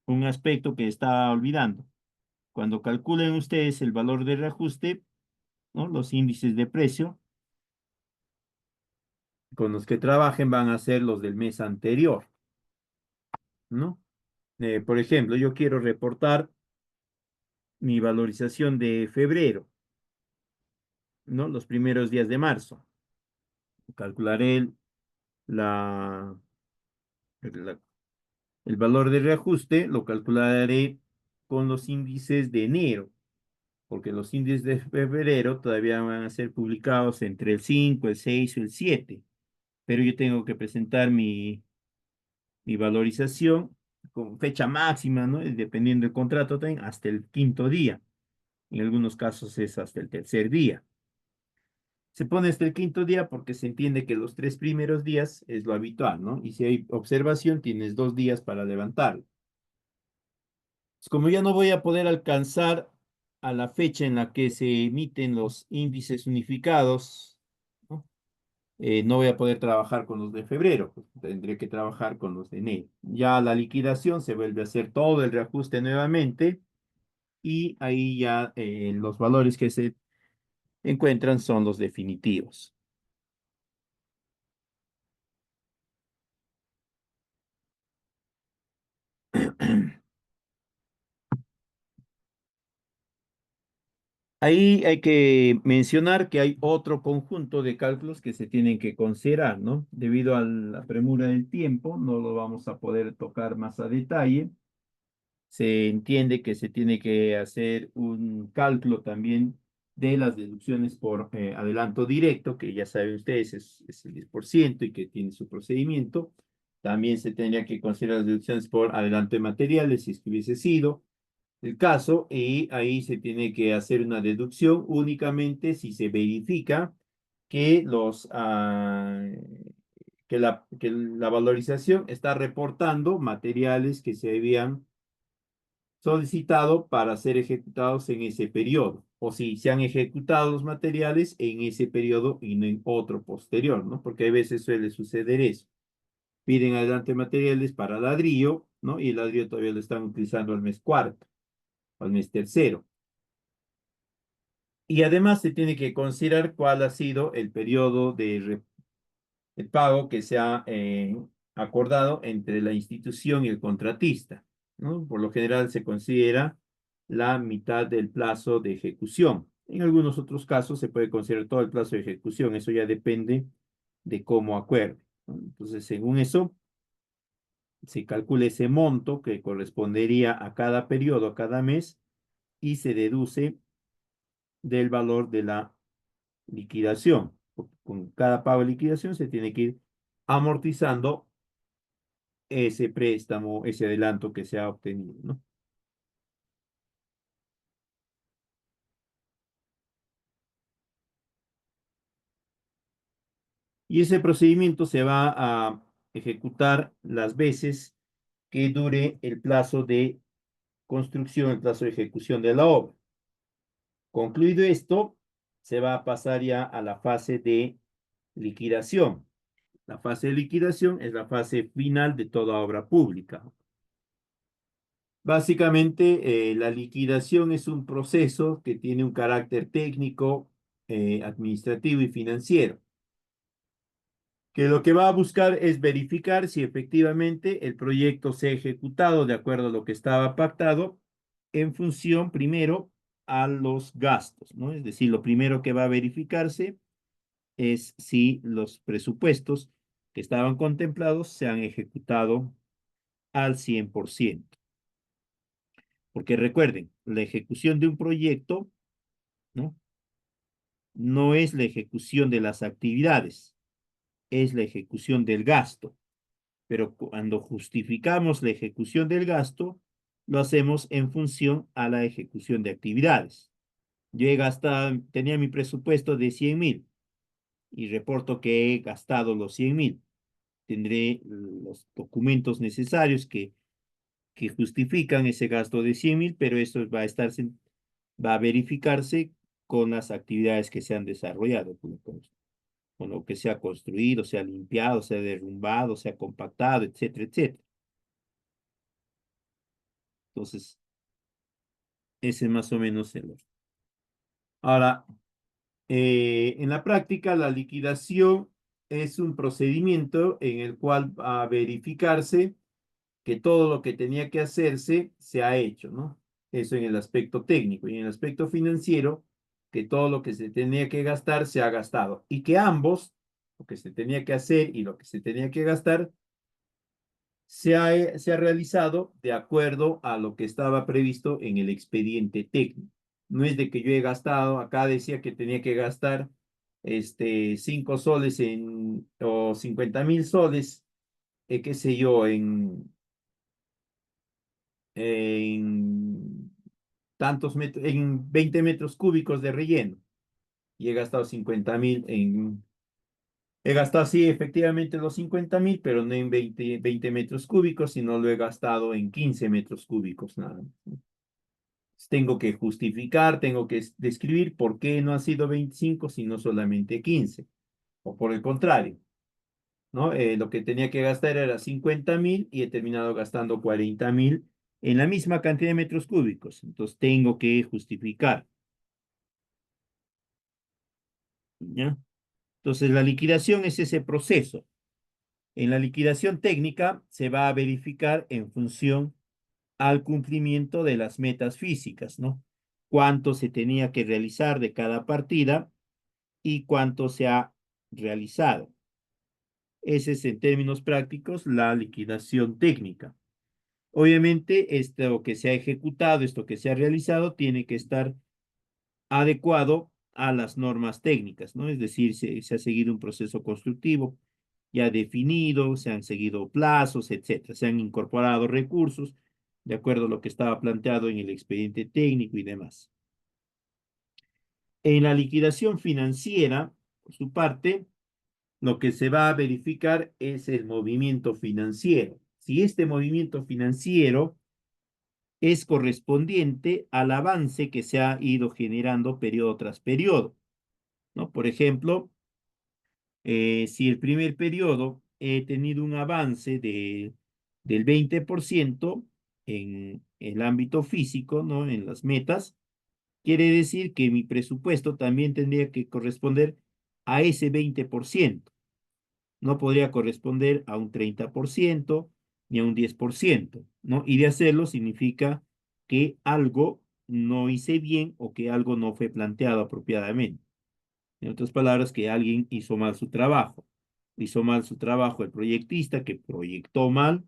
Un aspecto que estaba olvidando. Cuando calculen ustedes el valor de reajuste, ¿no? Los índices de precio con los que trabajen van a ser los del mes anterior, ¿no? Por ejemplo, yo quiero reportar mi valorización de febrero, ¿no? Los primeros días de marzo. Calcularé la, la- el valor de reajuste, lo calcularé con los índices de enero, porque los índices de febrero todavía van a ser publicados entre el 5, el 6 o el 7, pero yo tengo que presentar mi valorización con fecha máxima, ¿no? Y dependiendo del contrato también, hasta el quinto día. En algunos casos es hasta el tercer día. Se pone hasta el quinto día porque se entiende que los 3 primeros días es lo habitual, ¿no? Y si hay observación, tienes 2 días para levantarlo. Pues como ya no voy a poder alcanzar a la fecha en la que se emiten los índices unificados, ¿no? No voy a poder trabajar con los de febrero, pues tendré que trabajar con los de enero. Ya la liquidación se vuelve a hacer todo el reajuste nuevamente y ahí ya los valores que se encuentran son los definitivos. Ahí hay que mencionar que hay otro conjunto de cálculos que se tienen que considerar, ¿no? Debido a la premura del tiempo, no lo vamos a poder tocar más a detalle. Se entiende que se tiene que hacer un cálculo también de las deducciones por adelanto directo, que ya saben ustedes es el 10% y que tiene su procedimiento. También se tendría que considerar las deducciones por adelanto de materiales, si es que hubiese sido el caso, y ahí se tiene que hacer una deducción únicamente si se verifica que que la valorización está reportando materiales que se habían solicitado para ser ejecutados en ese periodo, o si se han ejecutado los materiales en ese periodo y no en otro posterior, ¿no? Porque a veces suele suceder eso. Piden adelante materiales para ladrillo, ¿no? Y el ladrillo todavía lo están utilizando al mes cuarto, al mes tercero. Y además se tiene que considerar cuál ha sido el periodo de el pago que se ha acordado entre la institución y el contratista, ¿no? Por lo general se considera la mitad del plazo de ejecución. En algunos otros casos se puede considerar todo el plazo de ejecución, eso ya depende de cómo acuerde, ¿no? Entonces, según eso, se calcula ese monto que correspondería a cada periodo, a cada mes, y se deduce del valor de la liquidación. Con cada pago de liquidación se tiene que ir amortizando ese préstamo, ese adelanto que se ha obtenido, ¿no? Y ese procedimiento se va a ejecutar las veces que dure el plazo de construcción, el plazo de ejecución de la obra. Concluido esto, se va a pasar ya a la fase de liquidación. La fase de liquidación es la fase final de toda obra pública. Básicamente, la liquidación es un proceso que tiene un carácter técnico, administrativo y financiero, que lo que va a buscar es verificar si efectivamente el proyecto se ha ejecutado de acuerdo a lo que estaba pactado en función primero a los gastos, ¿no? Es decir, lo primero que va a verificarse es si los presupuestos que estaban contemplados se han ejecutado al 100%. Porque recuerden, la ejecución de un proyecto, ¿no? No es la ejecución de las actividades, es la ejecución del gasto. Pero cuando justificamos la ejecución del gasto, lo hacemos en función a la ejecución de actividades. Yo tenía mi presupuesto de 100.000 y reporto que he gastado los 100.000. Tendré los documentos necesarios que justifican ese gasto de 100.000, pero esto va a verificarse con las actividades que se han desarrollado, con lo que se ha construido, se ha limpiado, se ha derrumbado, se ha compactado, etcétera, etcétera. Entonces, ese es más o menos el orden. Ahora, en la práctica, la liquidación es un procedimiento en el cual va a verificarse que todo lo que tenía que hacerse se ha hecho, ¿no? Eso en el aspecto técnico. Y en el aspecto financiero, que todo lo que se tenía que gastar se ha gastado. Y que ambos, lo que se tenía que hacer y lo que se tenía que gastar, se ha realizado de acuerdo a lo que estaba previsto en el expediente técnico. No es de que yo he gastado, acá decía que tenía que gastar 5 soles o 50.000 soles, qué sé yo, en tantos metros, en 20 metros cúbicos de relleno. Y he gastado 50.000 he gastado, sí, efectivamente los 50.000, pero no en 20 metros cúbicos, sino lo he gastado en 15 metros cúbicos nada más, ¿no? Tengo que justificar, tengo que describir por qué no ha sido 25, sino solamente 15. O por el contrario, ¿no? Lo que tenía que gastar era 50.000 y he terminado gastando 40.000 en la misma cantidad de metros cúbicos. Entonces tengo que justificar, ¿ya? Entonces la liquidación es ese proceso. En la liquidación técnica se va a verificar en función al cumplimiento de las metas físicas, ¿no? Cuánto se tenía que realizar de cada partida y cuánto se ha realizado. Ese es en términos prácticos la liquidación técnica. Obviamente, esto que se ha ejecutado, esto que se ha realizado, tiene que estar adecuado a las normas técnicas, ¿no? Es decir, se ha seguido un proceso constructivo ya definido, se han seguido plazos, etcétera, se han incorporado recursos de acuerdo a lo que estaba planteado en el expediente técnico y demás. En la liquidación financiera, por su parte, lo que se va a verificar es el movimiento financiero. Si este movimiento financiero es correspondiente al avance que se ha ido generando periodo tras periodo, ¿no? Por ejemplo, si el primer periodo he tenido un avance del 20% en el ámbito físico, ¿no? En las metas, quiere decir que mi presupuesto también tendría que corresponder a ese 20%. No podría corresponder a un 30% ni a un 10%, ¿no? Y de hacerlo significa que algo no hice bien o que algo no fue planteado apropiadamente. En otras palabras, que alguien hizo mal su trabajo. Hizo mal su trabajo el proyectista que proyectó mal,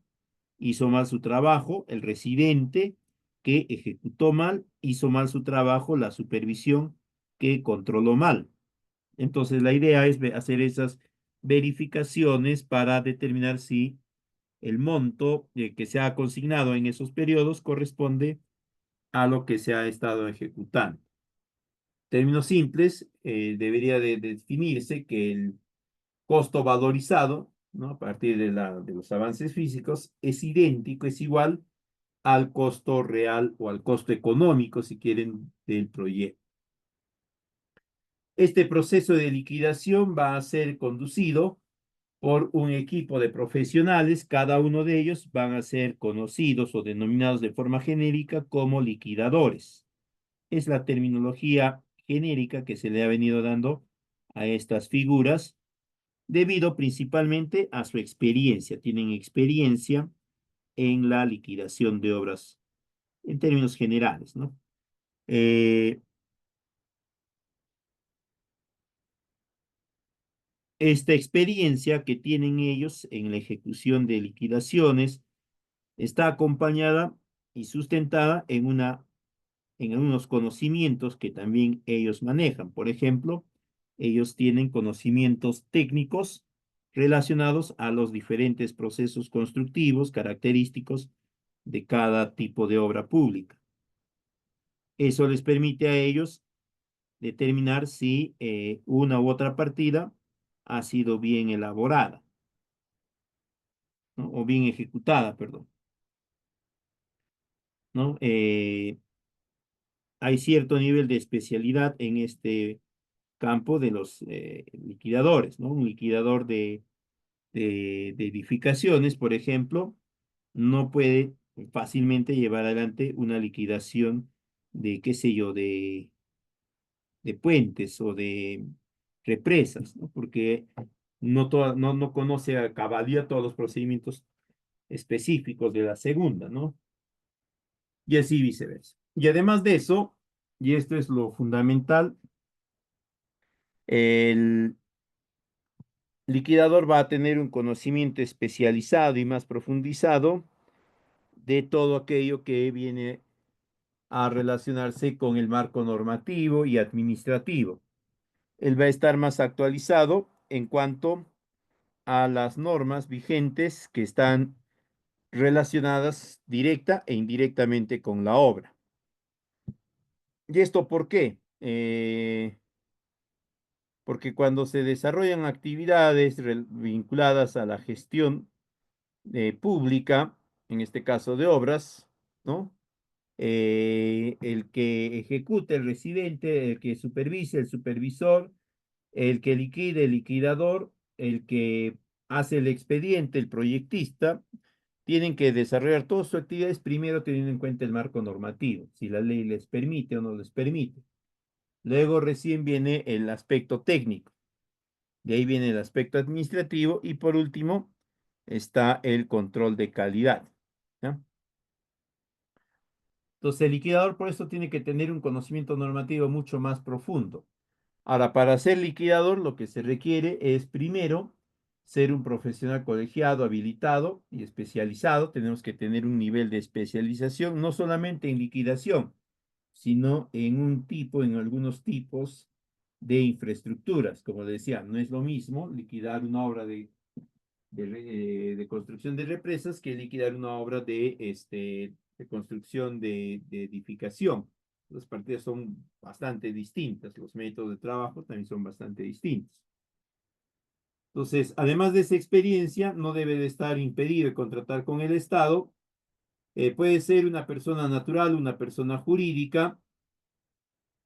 hizo mal su trabajo el residente que ejecutó mal, hizo mal su trabajo la supervisión que controló mal. Entonces, la idea es hacer esas verificaciones para determinar si el monto que se ha consignado en esos periodos corresponde a lo que se ha estado ejecutando. En términos simples, debería de definirse que el costo valorizado, ¿no? A partir de los avances físicos, es idéntico, es igual al costo real o al costo económico, si quieren, del proyecto. Este proceso de liquidación va a ser conducido por un equipo de profesionales, cada uno de ellos van a ser conocidos o denominados de forma genérica como liquidadores. Es la terminología genérica que se le ha venido dando a estas figuras debido principalmente a su experiencia. Tienen experiencia en la liquidación de obras en términos generales, ¿no? Esta experiencia que tienen ellos en la ejecución de liquidaciones está acompañada y sustentada en unos conocimientos que también ellos manejan. Por ejemplo, ellos tienen conocimientos técnicos relacionados a los diferentes procesos constructivos característicos de cada tipo de obra pública. Eso les permite a ellos determinar si una u otra partida ha sido bien elaborada, ¿no? O bien ejecutada, perdón, ¿no? Hay cierto nivel de especialidad en este campo de los liquidadores, ¿no? Un liquidador de edificaciones, por ejemplo, no puede fácilmente llevar adelante una liquidación de, qué sé yo, de puentes o de represas, ¿no? Porque no conoce a cabalidad todos los procedimientos específicos de la segunda, ¿no? Y así viceversa. Y además de eso, y esto es lo fundamental, el liquidador va a tener un conocimiento especializado y más profundizado de todo aquello que viene a relacionarse con el marco normativo y administrativo. Él va a estar más actualizado en cuanto a las normas vigentes que están relacionadas directa e indirectamente con la obra. ¿Y esto por qué? Porque cuando se desarrollan actividades vinculadas a la gestión pública, en este caso de obras, ¿no? El que ejecute el residente, el que supervise el supervisor, el que liquide el liquidador, el que hace el expediente, el proyectista, tienen que desarrollar todas sus actividades primero teniendo en cuenta el marco normativo, si la ley les permite o no les permite. Luego recién viene el aspecto técnico, de ahí viene el aspecto administrativo y por último está el control de calidad. ¿Ya? Entonces el liquidador por eso tiene que tener un conocimiento normativo mucho más profundo. Ahora, para ser liquidador, lo que se requiere es primero ser un profesional colegiado, habilitado y especializado. Tenemos que tener un nivel de especialización, no solamente en liquidación, sino en un tipo, en algunos tipos de infraestructuras. Como decía, no es lo mismo liquidar una obra de construcción de represas que liquidar una obra de construcción de edificación. Las partidas son bastante distintas, los métodos de trabajo también son bastante distintos. Entonces, además de esa experiencia, no debe de estar impedido de contratar con el Estado. Puede ser una persona natural, una persona jurídica.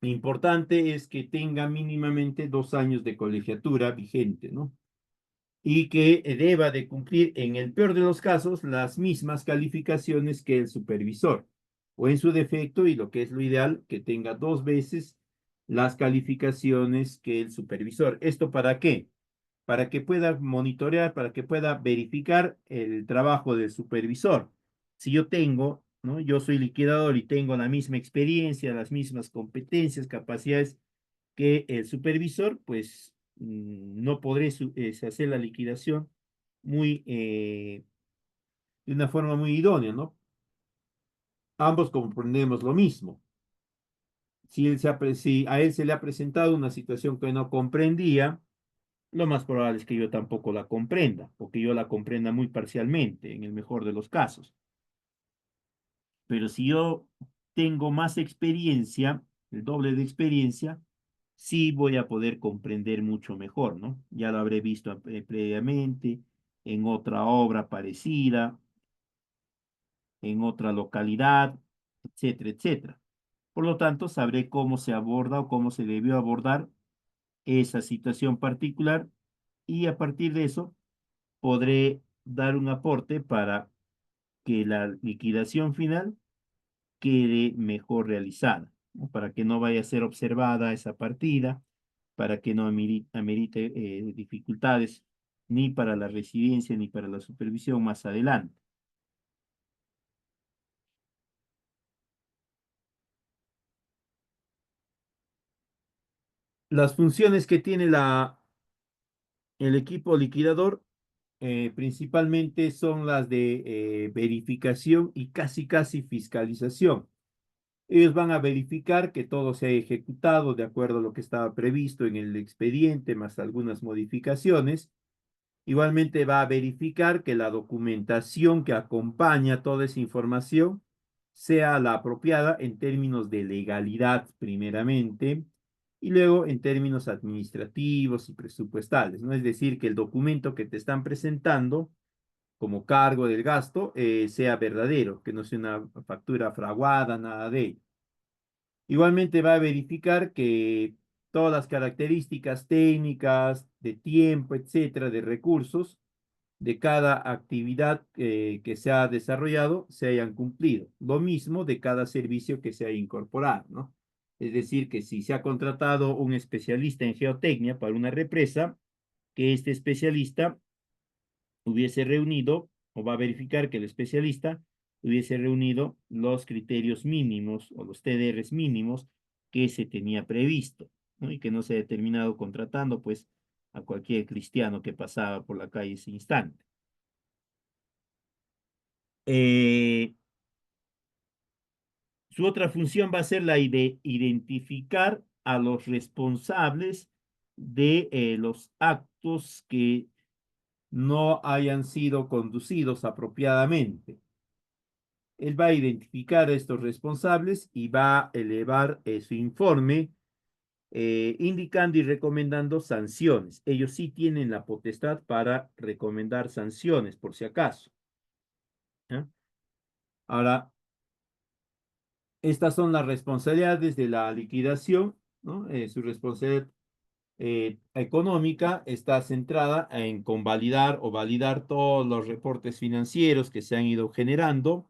Importante es que tenga mínimamente 2 años de colegiatura vigente, ¿no? Y que deba de cumplir, en el peor de los casos, las mismas calificaciones que el supervisor, o en su defecto, y lo que es lo ideal, que tenga 2 veces las calificaciones que el supervisor. ¿Esto para qué? Para que pueda monitorear, para que pueda verificar el trabajo del supervisor. Si yo tengo, ¿no? Yo soy liquidador y tengo la misma experiencia, las mismas competencias, capacidades que el supervisor, pues no podré hacer la liquidación de una forma muy idónea, ¿no? Ambos comprendemos lo mismo. Si a él se le ha presentado una situación que no comprendía, lo más probable es que yo tampoco la comprenda, o que yo la comprenda muy parcialmente, en el mejor de los casos. Pero si yo tengo más experiencia, el doble de experiencia, sí voy a poder comprender mucho mejor, ¿no? Ya lo habré visto previamente en otra obra parecida, en otra localidad, etcétera, etcétera. Por lo tanto, sabré cómo se aborda o cómo se debió abordar esa situación particular y a partir de eso podré dar un aporte para que la liquidación final quede mejor realizada, ¿no? Para que no vaya a ser observada esa partida, para que no amerite dificultades ni para la residencia ni para la supervisión más adelante. Las funciones que tiene el equipo liquidador principalmente son las de verificación y casi fiscalización. Ellos van a verificar que todo se ha ejecutado de acuerdo a lo que estaba previsto en el expediente, más algunas modificaciones. Igualmente va a verificar que la documentación que acompaña toda esa información sea la apropiada en términos de legalidad, primeramente, y luego en términos administrativos y presupuestales, ¿no? Es decir, que el documento que te están presentando como cargo del gasto sea verdadero, que no sea una factura fraguada, nada de ello. Igualmente va a verificar que todas las características técnicas, de tiempo, etcétera, de recursos de cada actividad que se ha desarrollado se hayan cumplido. Lo mismo de cada servicio que se haya incorporado, ¿no? Es decir, que si se ha contratado un especialista en geotecnia para una represa, que este especialista hubiese reunido o va a verificar que el especialista hubiese reunido los criterios mínimos o los TDRs mínimos que se tenía previsto, ¿no? Y que no se ha terminado contratando, pues, a cualquier cristiano que pasaba por la calle ese instante. Su otra función va a ser la de identificar a los responsables de los actos que no hayan sido conducidos apropiadamente. Él va a identificar a estos responsables y va a elevar su informe indicando y recomendando sanciones. Ellos sí tienen la potestad para recomendar sanciones, por si acaso. ¿Ya? Ahora, estas son las responsabilidades de la liquidación, ¿no? Su responsabilidad económica está centrada en convalidar o validar todos los reportes financieros que se han ido generando,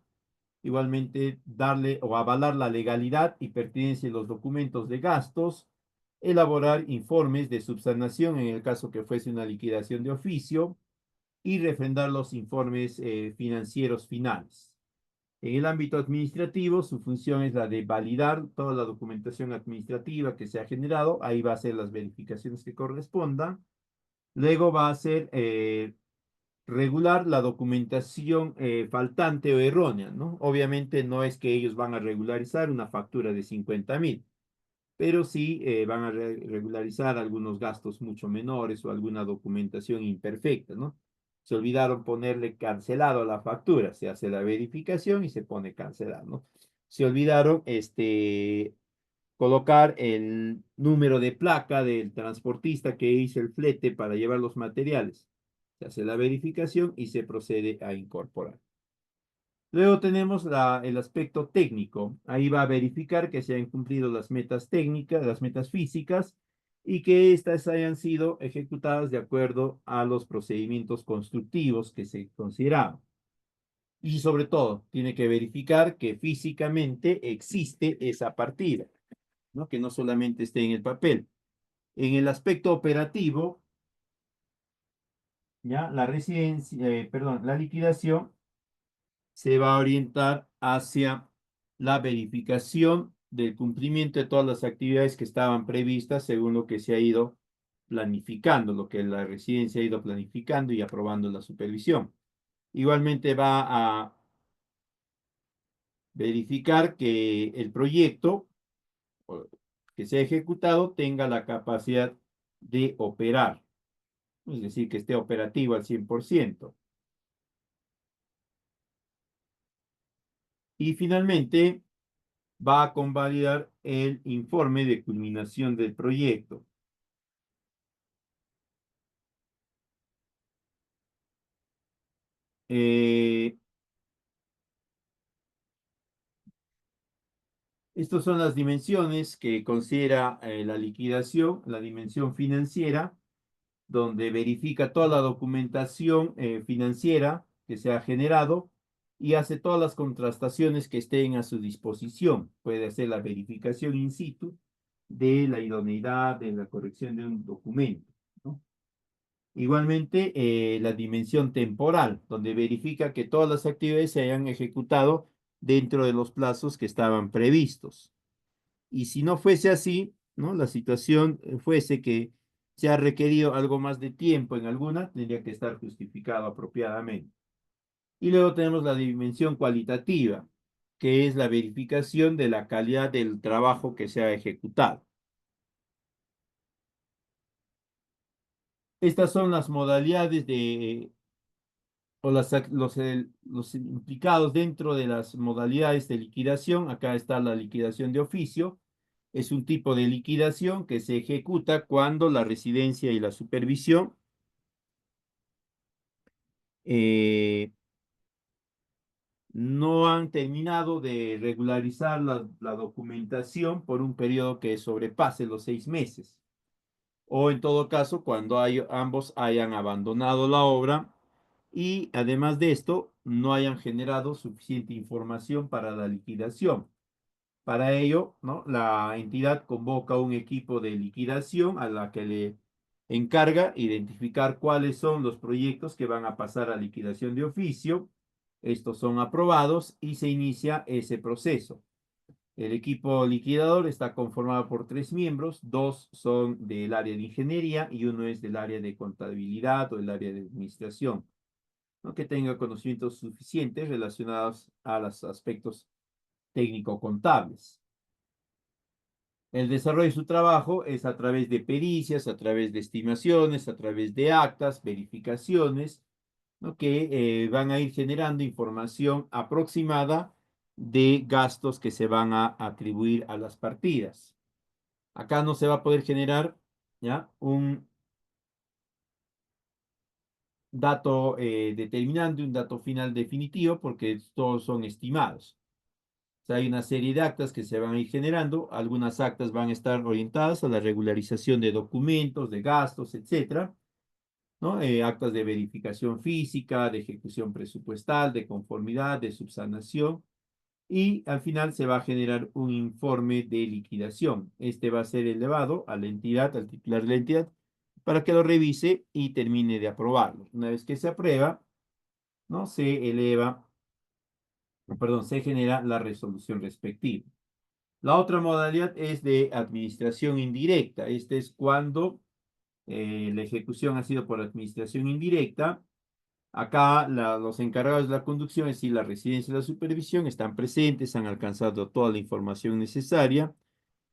igualmente darle o avalar la legalidad y pertinencia de los documentos de gastos, elaborar informes de subsanación en el caso que fuese una liquidación de oficio y refrendar los informes financieros finales. En el ámbito administrativo, su función es la de validar toda la documentación administrativa que se ha generado. Ahí va a hacer las verificaciones que correspondan. Luego va a hacer regular la documentación faltante o errónea, ¿no? Obviamente no es que ellos van a regularizar una factura de 50.000, pero sí van a regularizar algunos gastos mucho menores o alguna documentación imperfecta, ¿no? Se olvidaron ponerle cancelado a la factura, se hace la verificación y se pone cancelado, ¿no? Se olvidaron colocar el número de placa del transportista que hizo el flete para llevar los materiales. Se hace la verificación y se procede a incorporar. Luego tenemos el aspecto técnico. Ahí va a verificar que se han cumplido las metas técnicas, las metas físicas y que éstas hayan sido ejecutadas de acuerdo a los procedimientos constructivos que se consideraban. Y sobre todo, tiene que verificar que físicamente existe esa partida, ¿no? Que no solamente esté en el papel. En el aspecto operativo, ya la liquidación se va a orientar hacia la verificación del cumplimiento de todas las actividades que estaban previstas según lo que se ha ido planificando, lo que la residencia ha ido planificando y aprobando la supervisión. Igualmente va a verificar que el proyecto que se ha ejecutado tenga la capacidad de operar, es decir, que esté operativo al 100%. Y finalmente, va a convalidar el informe de culminación del proyecto. Eh, Estas son las dimensiones que considera la liquidación, la dimensión financiera, donde verifica toda la documentación financiera que se ha generado y hace todas las contrastaciones que estén a su disposición. Puede hacer la verificación in situ de la idoneidad, de la corrección de un documento, ¿no? Igualmente, la dimensión temporal, donde verifica que todas las actividades se hayan ejecutado dentro de los plazos que estaban previstos. Y si no fuese así, ¿no? La situación fuese que se ha requerido algo más de tiempo en alguna, tendría que estar justificado apropiadamente. Y luego tenemos la dimensión cualitativa, que es la verificación de la calidad del trabajo que se ha ejecutado. Estas son las modalidades o los implicados dentro de las modalidades de liquidación. Acá está la liquidación de oficio. Es un tipo de liquidación que se ejecuta cuando la residencia y la supervisión eh, no han terminado de regularizar la documentación por un periodo que sobrepase los 6 meses. O en todo caso, cuando ambos hayan abandonado la obra y además de esto, no hayan generado suficiente información para la liquidación. Para ello, ¿no? La entidad convoca un equipo de liquidación a la que le encarga identificar cuáles son los proyectos que van a pasar a liquidación de oficio, Estos son aprobados y se inicia ese proceso. El equipo liquidador está conformado por 3 miembros, 2 son del área de ingeniería y uno es del área de contabilidad o del área de administración, ¿no? Que tenga conocimientos suficientes relacionados a los aspectos técnico-contables. El desarrollo de su trabajo es a través de pericias, a través de estimaciones, a través de actas, verificaciones, ¿no? Que van a ir generando información aproximada de gastos que se van a atribuir a las partidas. Acá no se va a poder generar, ¿ya?, un dato determinante, un dato final definitivo, porque todos son estimados. O sea, hay una serie de actas que se van a ir generando. Algunas actas van a estar orientadas a la regularización de documentos, de gastos, etcétera, ¿no? Actas de verificación física, de ejecución presupuestal, de conformidad, de subsanación. Y al final se va a generar un informe de liquidación. Este va a ser elevado a la entidad, al titular de la entidad, para que lo revise y termine de aprobarlo. Una vez que se aprueba, ¿no?, se eleva, perdón, se genera la resolución respectiva. La otra modalidad es de administración indirecta. Este es cuando la ejecución ha sido por administración indirecta. Acá los encargados de la conducción, es decir, la residencia y la supervisión, están presentes, han alcanzado toda la información necesaria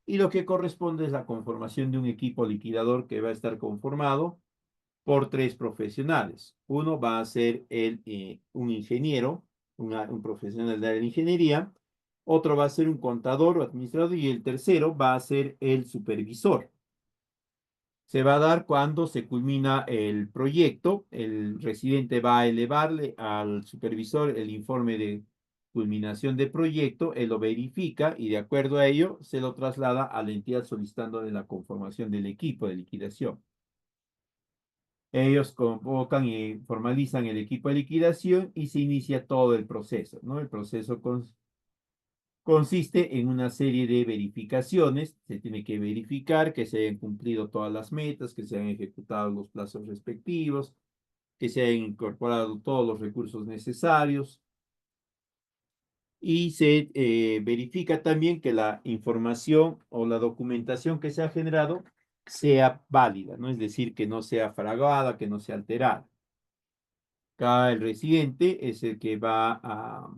y lo que corresponde es la conformación de un equipo liquidador que va a estar conformado por 3 profesionales. Uno va a ser un ingeniero, un profesional de la ingeniería, otro va a ser un contador o administrador y el tercero va a ser el supervisor. Se va a dar cuando se culmina el proyecto. El residente va a elevarle al supervisor el informe de culminación de proyecto, él lo verifica y de acuerdo a ello se lo traslada a la entidad solicitándole la conformación del equipo de liquidación. Ellos convocan y formalizan el equipo de liquidación y se inicia todo el proceso, ¿no? El proceso consiste en una serie de verificaciones. Se tiene que verificar que se hayan cumplido todas las metas, que se hayan ejecutado los plazos respectivos, que se hayan incorporado todos los recursos necesarios. Y se verifica también que la información o la documentación que se ha generado sea válida, ¿no? Es decir, que no sea fragada, que no sea alterada. Acá el residente es el que va a,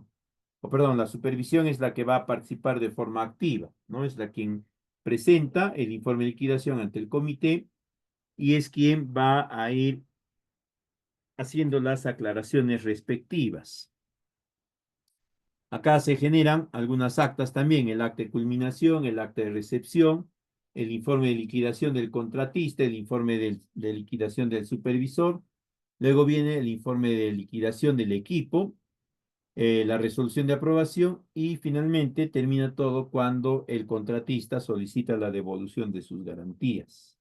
o perdón, la supervisión es la que va a participar de forma activa, ¿no? Es la quien presenta el informe de liquidación ante el comité y es quien va a ir haciendo las aclaraciones respectivas. Acá se generan algunas actas también, el acta de culminación, el acta de recepción, el informe de liquidación del contratista, el informe de liquidación del supervisor, luego viene el informe de liquidación del equipo, la resolución de aprobación y finalmente termina todo cuando el contratista solicita la devolución de sus garantías.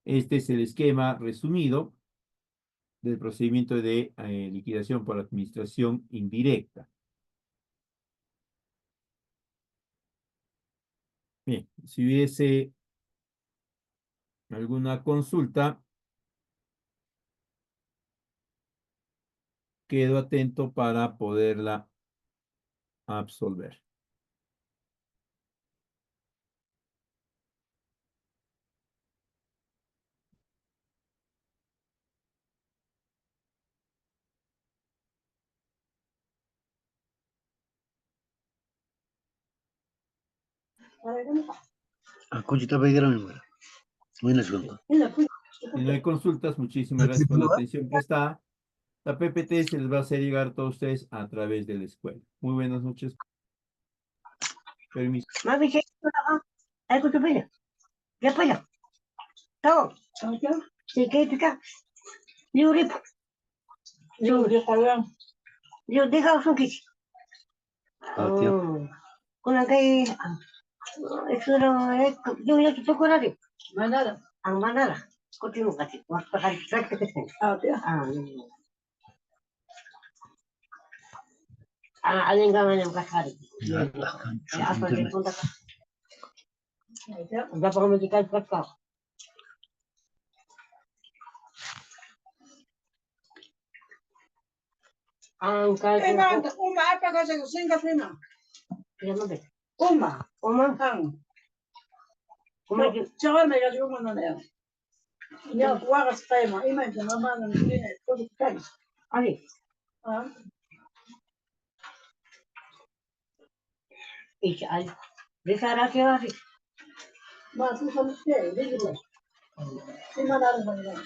Este es el esquema resumido del procedimiento de liquidación por administración indirecta. Bien, si hubiese alguna consulta, quedo atento para poderla absolver. Conchita Peguero, buenas preguntas. Si no hay consultas, muchísimas gracias por la atención prestada. La PPT se les va a hacer llegar a todos ustedes a través de la escuela. Muy buenas noches. Permiso. Mami, ¿qué? Ay, Conchita Peguero. ¿Qué pasa? ¿Todo? Sí, ¿qué pica? Yo rip. Yo deja un kit. Con la que eso era yo ya te toco radio. Manada. Ang manada. Continúa kasi. Wag pa kali track ka kasi. Alin ka man yung kasari. Ako din punta ka. Dapat ko magkikad ka. Ang kahit Kaya po. uma apa kasi singkat na. Kaya mo ba? Uma. Uma. Ang. Kumagi. Tsaka may kasi uma na yan. Yan, kuha ka sa tayo mo. Ima yung mama ng minute. Kung kayo. Ali. Ha? Al. Risara siya ali. Masusunod siya eh. Hindi ko. Simana rin ba nila?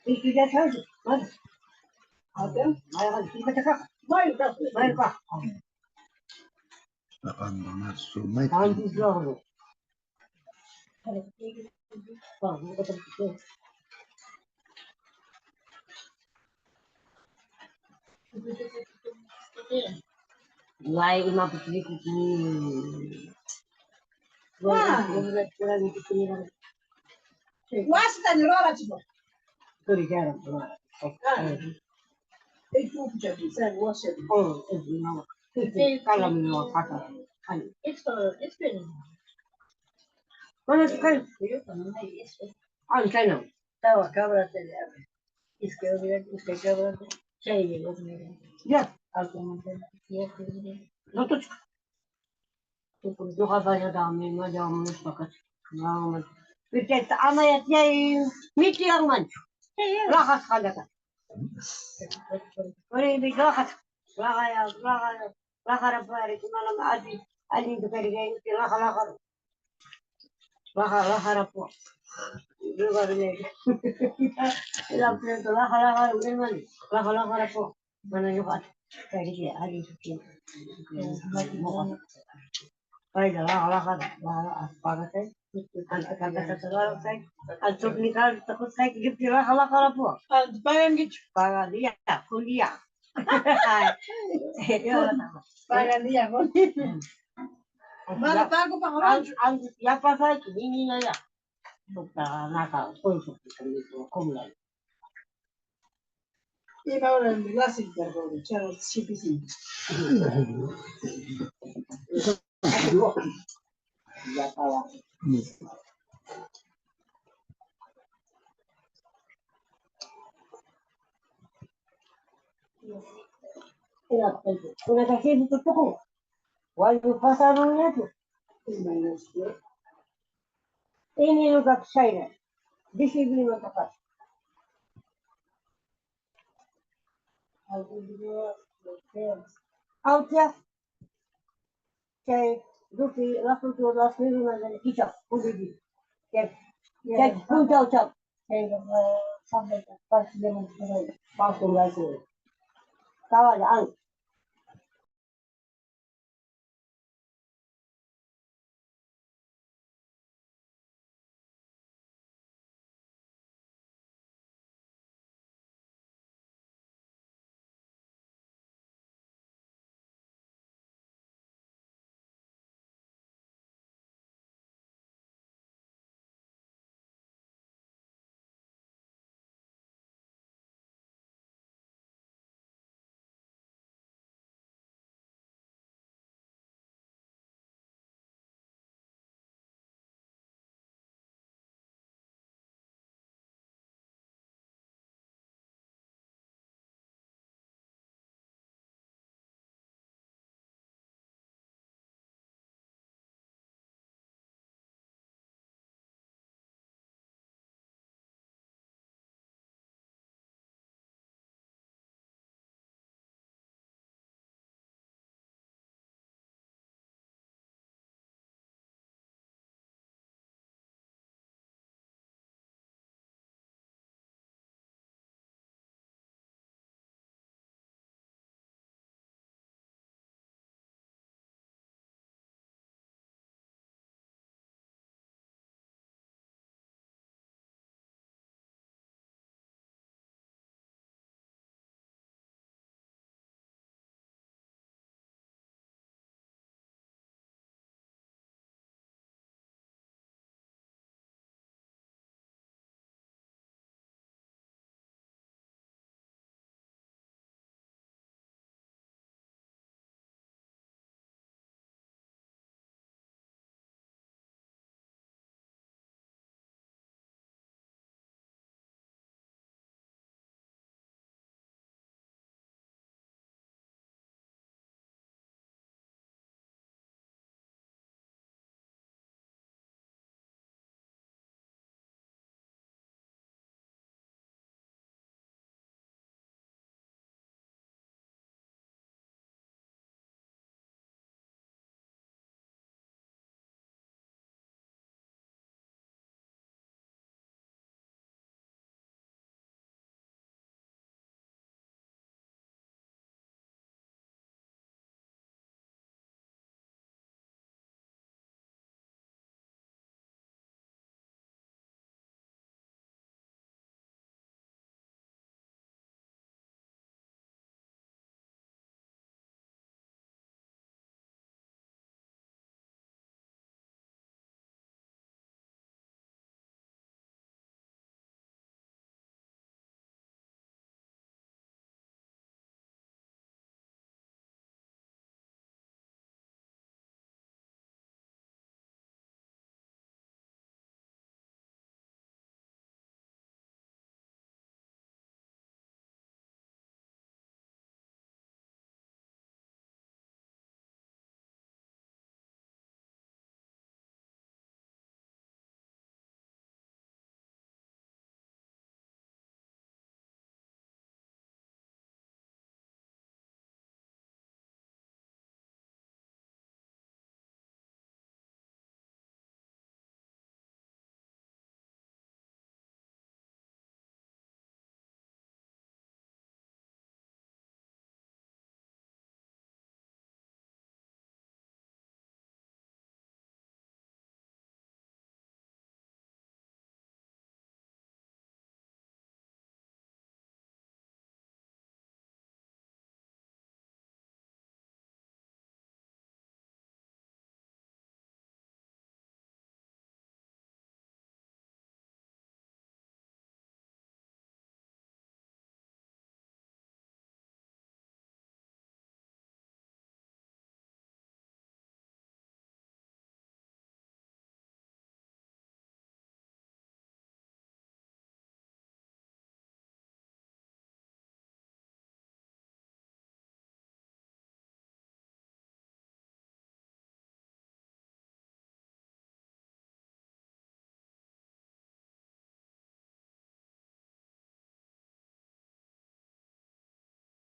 Ikiga siya. Ano? Ate? Mayroon. Iba ka. May ka. Mayroon ka. Ando marzo, mayo. Tantos lang. Ah, hindi ko tapos. Why imapagpili ni Wasta ni Lola chico. Ei tu já disse, você. Estaba cabra es que usted cabra ya no to duha ba dami ma dami pakat na Pitet ama yat yay miti ang man lakas kalaka ore bi lakas laka pare kumalang adi to kari gay laka rapo lugar ne la prento laka ulen man laka rapo mana yukat kari gay adi to ay laka pagate al suplicar takot kay gipira laka rapo Parang gitu. para dia kuliah Parang dia ko. Mana pa ako pa ko. ang ya pasal ini na ya Dokter naka pulso dito kumlay. Iba orang lasing ko. Charo CPC. Ya pala. Una kasi dito ko. Why you pasaron niya? Ini lugar saya. Disiplin matapat. Out ya. Kaya duki langsung tu langsung na kita puli. Kaya punta ucap. Kaya sampai pas dengan pas lagi. Kawan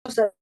cosa